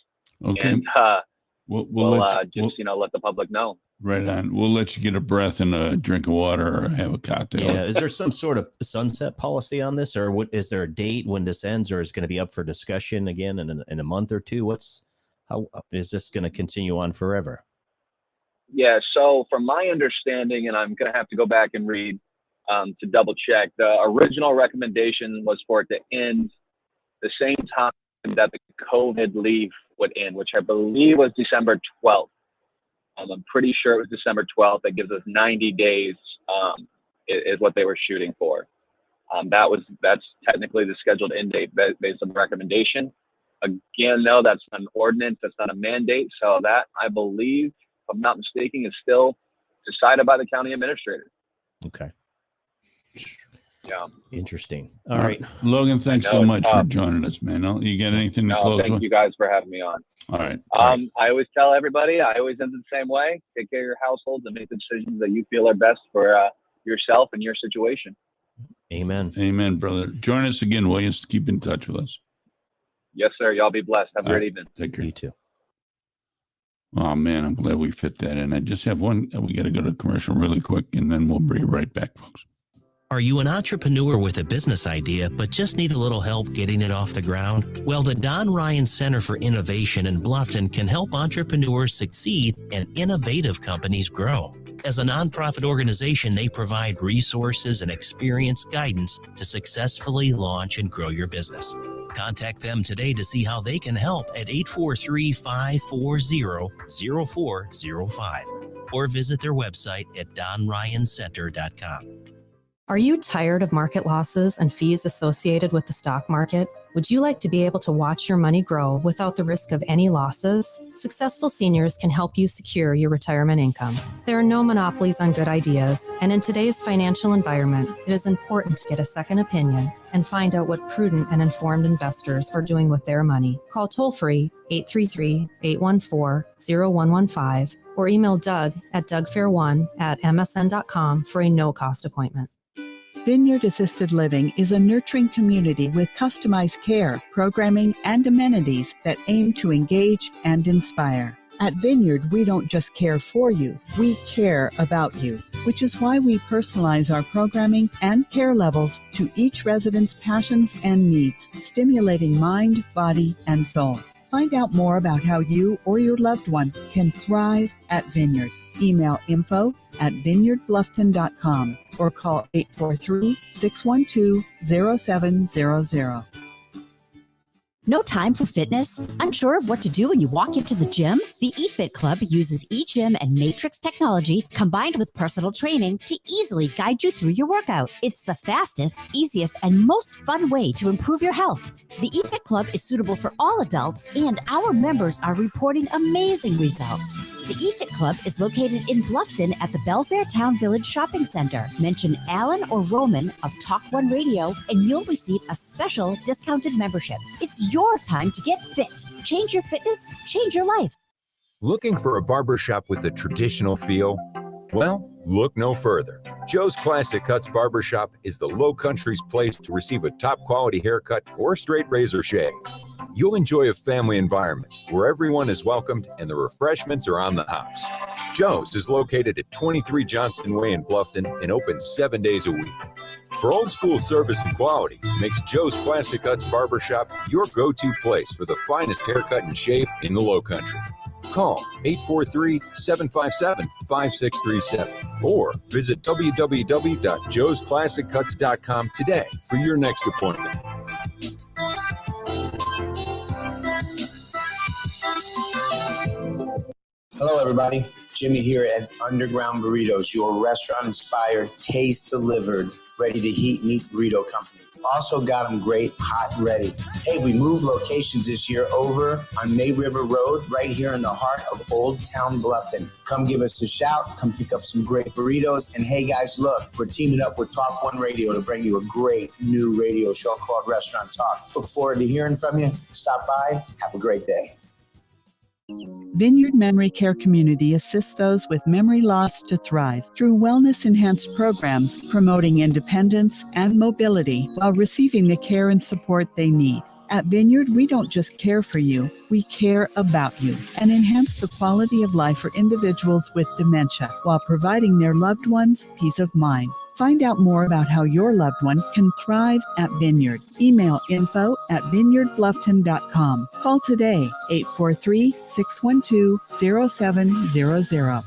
Okay. And we'll let the public know. Right on. We'll let you get a breath and a drink of water or have a cocktail. Yeah. Is there some sort of sunset policy on this, or is there a date when this ends, or is it going to be up for discussion again in a month or two? How is this going to continue on forever? Yeah. So from my understanding, and I'm going to have to go back and read to double check, the original recommendation was for it to end the same time that the COVID leave put in, which I believe was December 12th. I'm pretty sure it was December 12th. That gives us 90 days is what they were shooting for. That's technically the scheduled end date based on the recommendation. Again, though, that's not an ordinance. That's not a mandate. So that, I believe, if I'm not mistaken, is still decided by the county administrator. Okay. Yeah. Interesting. All right. Logan, thanks so much for joining us, man. You got anything to close with? Thank you guys for having me on. All right. I always tell everybody, I always end the same way. Take care of your households and make the decisions that you feel are best for yourself and your situation. Amen. Amen, brother. Join us again, will you? Keep in touch with us. Yes, sir. Y'all be blessed. Have a great evening. Take care. You too. Oh, man, I'm glad we fit that in. I just have one. We got to go to commercial really quick, and then we'll be right back, folks. Are you an entrepreneur with a business idea but just need a little help getting it off the ground? Well, the Don Ryan Center for Innovation in Bluffton can help entrepreneurs succeed and innovative companies grow. As a nonprofit organization, they provide resources and experience guidance to successfully launch and grow your business. Contact them today to see how they can help at 843-540-0405 or visit their website at donryancenter.com. Are you tired of market losses and fees associated with the stock market? Would you like to be able to watch your money grow without the risk of any losses? Successful Seniors can help you secure your retirement income. There are no monopolies on good ideas, and in today's financial environment, it is important to get a second opinion and find out what prudent and informed investors are doing with their money. Call toll-free 833-814-0115 or email Doug at dougfair1@msn.com for a no-cost appointment. Vineyard Assisted Living is a nurturing community with customized care, programming, and amenities that aim to engage and inspire. At Vineyard, we don't just care for you, we care about you, which is why we personalize our programming and care levels to each resident's passions and needs, stimulating mind, body, and soul. Find out more about how you or your loved one can thrive at Vineyard. Email info@vineyardbluffton.com or call 843-612-0700. No time for fitness? Unsure of what to do when you walk into the gym? The eFit Club uses eGym and Matrix technology combined with personal training to easily guide you through your workout. It's the fastest, easiest, and most fun way to improve your health. The eFit Club is suitable for all adults, and our members are reporting amazing results. The eFit Club is located in Bluffton at the Belfair Town Village Shopping Center. Mention Alan or Roman of TalkOne Radio, and you'll receive a special discounted membership. It's your time to get fit. Change your fitness, change your life. Looking for a barbershop with a traditional feel? Well, look no further. Joe's Classic Cuts Barbershop is the Low Country's place to receive a top quality haircut or straight razor shave. You'll enjoy a family environment where everyone is welcomed and the refreshments are on the house. Joe's is located at 23 Johnston Way in Bluffton and open 7 days a week. For old school service and quality, makes Joe's Classic Cuts Barbershop your go-to place for the finest haircut and shave in the Low Country. Call 843-757-5637 or visit www.joesclassiccuts.com today for your next appointment. Hello, everybody. Jimmy here at Underground Burritos, your restaurant-inspired, taste-delivered, ready-to-heat meat burrito company. Also got them great, hot and ready. Hey, we moved locations this year over on May River Road, right here in the heart of Old Town Bluffton. Come give us a shout. Come pick up some great burritos. And hey, guys, look, we're teaming up with TalkOne Radio to bring you a great new radio show called Restaurant Talk. Look forward to hearing from you. Stop by. Have a great day. Vineyard Memory Care Community assists those with memory loss to thrive through wellness-enhanced programs promoting independence and mobility while receiving the care and support they need. At Vineyard, we don't just care for you, we care about you and enhance the quality of life for individuals with dementia while providing their loved ones peace of mind. Find out more about how your loved one can thrive at Vineyard. Email info@vineyardbluffton.com. Call today, 843-612-0700.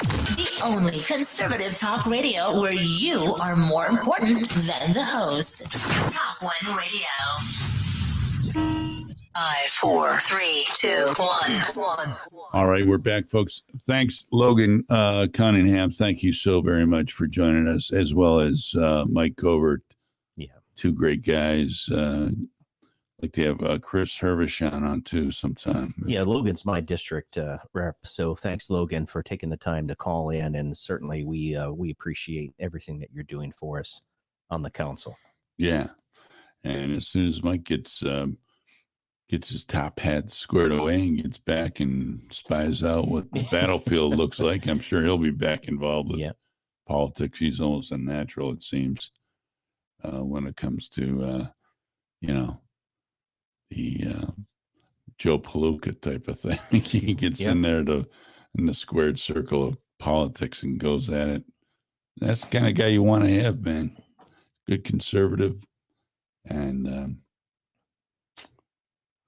The only conservative talk radio where you are more important than the host. TalkOne Radio. 5, 4, 3, 2, 1. All right, we're back, folks. Thanks, Logan Cunningham. Thank you so very much for joining us, as well as Mike Covert. Yeah. Two great guys. Like to have Chris Hervishon on too sometime. Yeah, Logan's my district rep, so thanks, Logan, for taking the time to call in, and certainly we appreciate everything that you're doing for us on the council. Yeah, and as soon as Mike gets his top hat squared away and gets back and spies out what the battlefield looks like, I'm sure he'll be back involved with politics. He's almost a natural, it seems, when it comes to the Joe Palooka type of thing. He gets in there in the squared circle of politics and goes at it. That's the kind of guy you want to have, man. Good conservative. And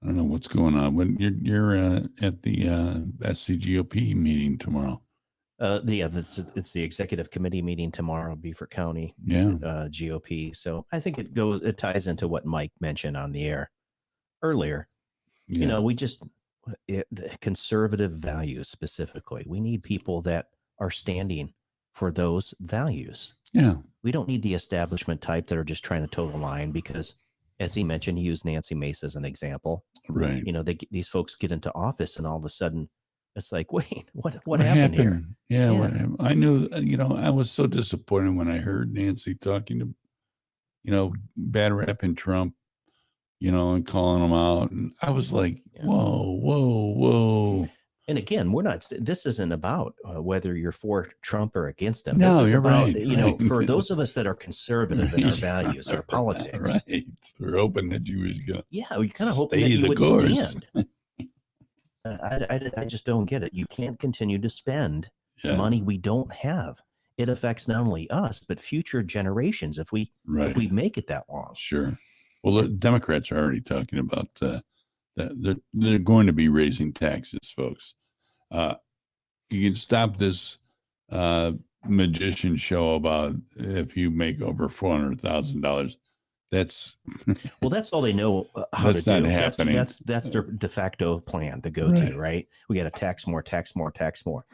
I don't know what's going on. When you're at the SCGOP meeting tomorrow. It's the executive committee meeting tomorrow, Beaufort County GOP. So I think it ties into what Mike mentioned on the air earlier. Yeah. You know, the conservative values specifically, we need people that are standing for those values. Yeah. We don't need the establishment type that are just trying to toe the line because, as he mentioned, he used Nancy Mace as an example. Right. You know, these folks get into office and all of a sudden it's like, wait, what happened here? Yeah. What happened? I knew, I was so disappointed when I heard Nancy talking to, bad rapping Trump, and calling him out. And I was like, whoa. And again, this isn't about whether you're for Trump or against him. No, this is you're about, right. For those of us that are conservative in our values, our politics. Right. We're hoping that you was going to. Yeah, we kind of hoping that you would stand. I just don't get it. You can't continue to spend money we don't have. It affects not only us, but future generations if we make it that long. Sure. Well, the Democrats are already talking about that they're going to be raising taxes, folks. You can stop this magician show about if you make over $400,000. That's that's all they know how to do. Not happening. That's their de facto plan to go to, right? We got to tax more.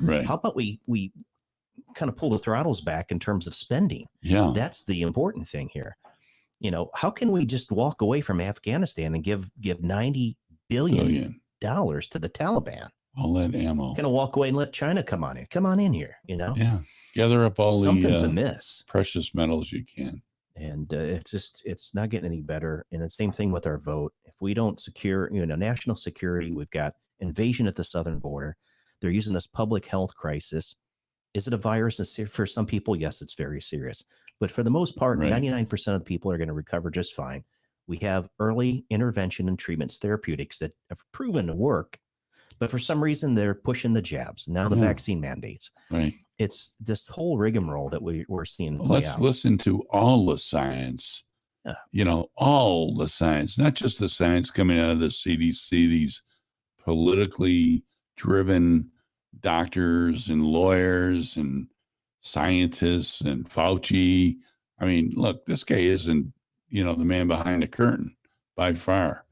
Right. How about we kind of pull the throttles back in terms of spending? Yeah. That's the important thing here. How can we just walk away from Afghanistan and give $90 billion to the Taliban? All that ammo. Kind of walk away and let China come on in. Come on in here, Yeah. Gather up all something's amiss. Precious metals you can. And it's not getting any better. And the same thing with our vote. If we don't secure, national security, we've got invasion at the southern border. They're using this public health crisis. Is it a virus? For some people, yes, it's very serious. But for the most part, 99% of the people are going to recover just fine. We have early intervention and treatments, therapeutics that have proven to work. But for some reason, they're pushing the jabs. Now the vaccine mandates. Right. It's this whole rigmarole that we're seeing play Let's out. listen to all the science. All the science, not just the science coming out of the CDC, these politically driven doctors and lawyers and scientists and Fauci. I mean, look, this guy isn't, the man behind the curtain by far.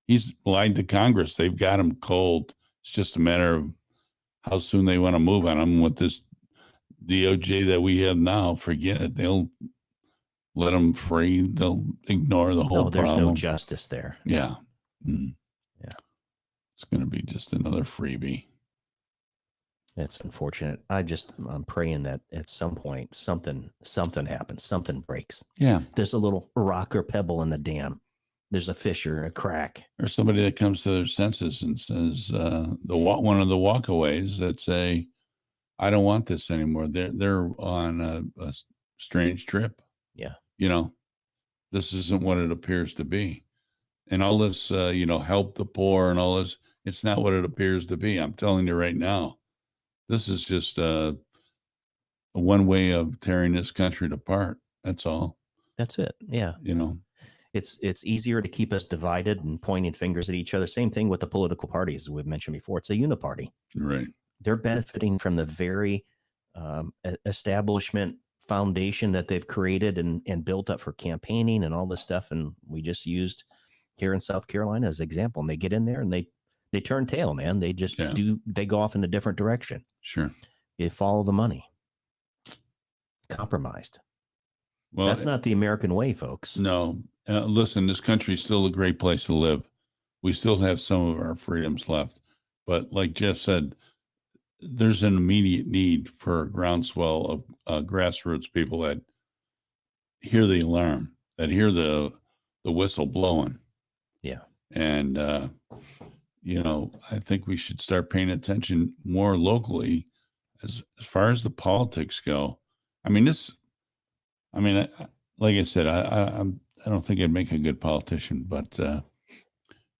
He's lied to Congress. They've got him cold. It's just a matter of how soon they want to move on him with this DOJ that we have now. Forget it. They'll let him free. They'll ignore the whole there's problem. no justice there. Yeah. Mm. Yeah. It's going to be just another freebie. It's unfortunate. I'm praying that at some point something happens, something breaks. Yeah. There's a little rock or pebble in the dam. There's a fissure, a crack. Or somebody that comes to their senses and says, one of the walkaways that say, I don't want this anymore. They're on a strange trip. Yeah. This isn't what it appears to be. And all this, help the poor and all this, it's not what it appears to be. I'm telling you right now. This is just a one way of tearing this country apart. That's all. That's it. Yeah. It's easier to keep us divided and pointing fingers at each other. Same thing with the political parties we've mentioned before. It's a uniparty. Right. They're benefiting from the very establishment foundation that they've created and built up for campaigning and all this stuff. And we just used here in South Carolina as an example, and they get in there and they turn tail, man. They just they go off in a different direction. Sure. They follow the money. Compromised. Well, that's not the American way, folks. No. Listen, this country is still a great place to live. We still have some of our freedoms left. But like Jeff said, there's an immediate need for a groundswell of grassroots people that hear the alarm, that hear the whistle blowing. Yeah. And, I think we should start paying attention more locally as far as the politics go. Like I said, I don't think I'd make a good politician, but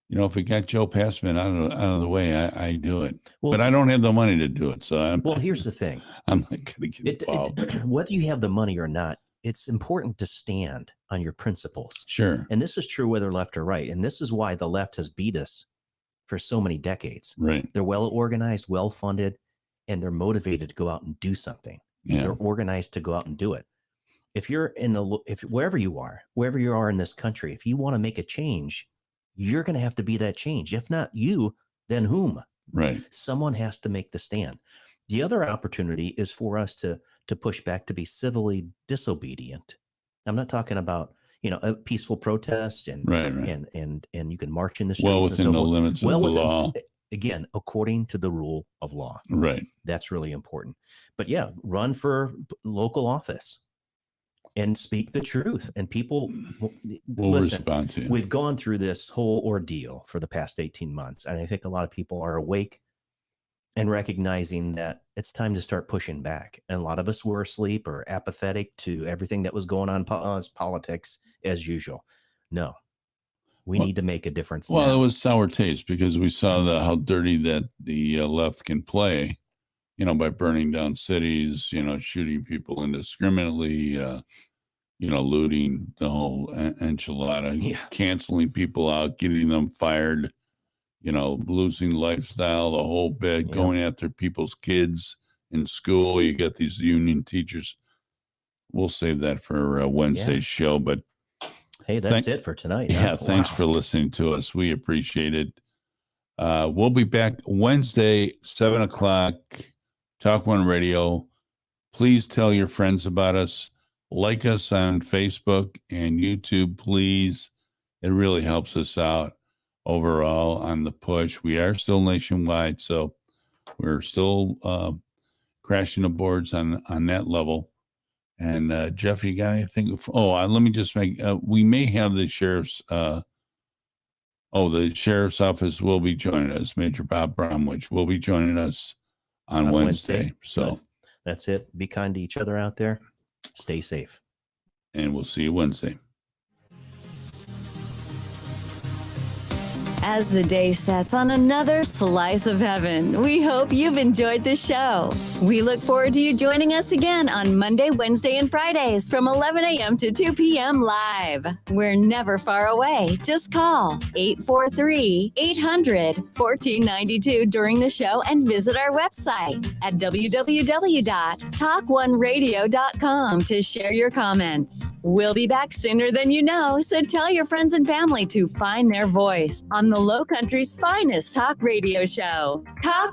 if we got Joe Passman out of the way, I do it. But I don't have the money to do it, so here's the thing: I'm not going to get involved. Whether you have the money or not, it's important to stand on your principles. Sure. And this is true whether left or right. And this is why the left has beat us for so many decades. Right. They're well organized, well funded, and they're motivated to go out and do something. Yeah. They're organized to go out and do it. If you're wherever you are in this country, if you want to make a change, you're going to have to be that change. If not you, then whom? Right. Someone has to make the stand. The other opportunity is for us to push back, to be civilly disobedient. I'm not talking about, a peaceful protest and you can march in the streets. Well, within the limits of the law. Again, according to the rule of law. Right. That's really important. But yeah, run for local office and speak the truth. And people will listen, respond to you. We've gone through this whole ordeal for the past 18 months. And I think a lot of people are awake and recognizing that it's time to start pushing back. And a lot of us were asleep or apathetic to everything that was going on politics as usual. No, we need to make a difference. Well, now. It was sour taste because we saw how dirty that the left can play, by burning down cities, shooting people indiscriminately, looting the whole enchilada, canceling people out, getting them fired, losing lifestyle, the whole bit, going after people's kids in school. You got these union teachers. We'll save that for Wednesday's show, but hey, that's it for tonight. Yeah, thanks for listening to us. We appreciate it. We'll be back Wednesday, 7:00, TalkOne Radio. Please tell your friends about us. Like us on Facebook and YouTube, please. It really helps us out overall on the push. We are still nationwide, so we're still crashing the boards on that level. And Jeff, you got anything? Let me just make. We may have the sheriff's. The sheriff's office will be joining us. Major Bob Bromwich will be joining us on Wednesday. So good. That's it. Be kind to each other out there. Stay safe. And we'll see you Wednesday. As the day sets on another slice of heaven, we hope you've enjoyed the show. We look forward to you joining us again on Monday, Wednesday, and Fridays from 11 a.m. to 2 p.m. live. We're never far away. Just call 843-800-1492 during the show and visit our website at www.talkoneradio.com to share your comments. We'll be back sooner than you know, so tell your friends and family to find their voice on the Low Country's finest talk radio show, TalkOne.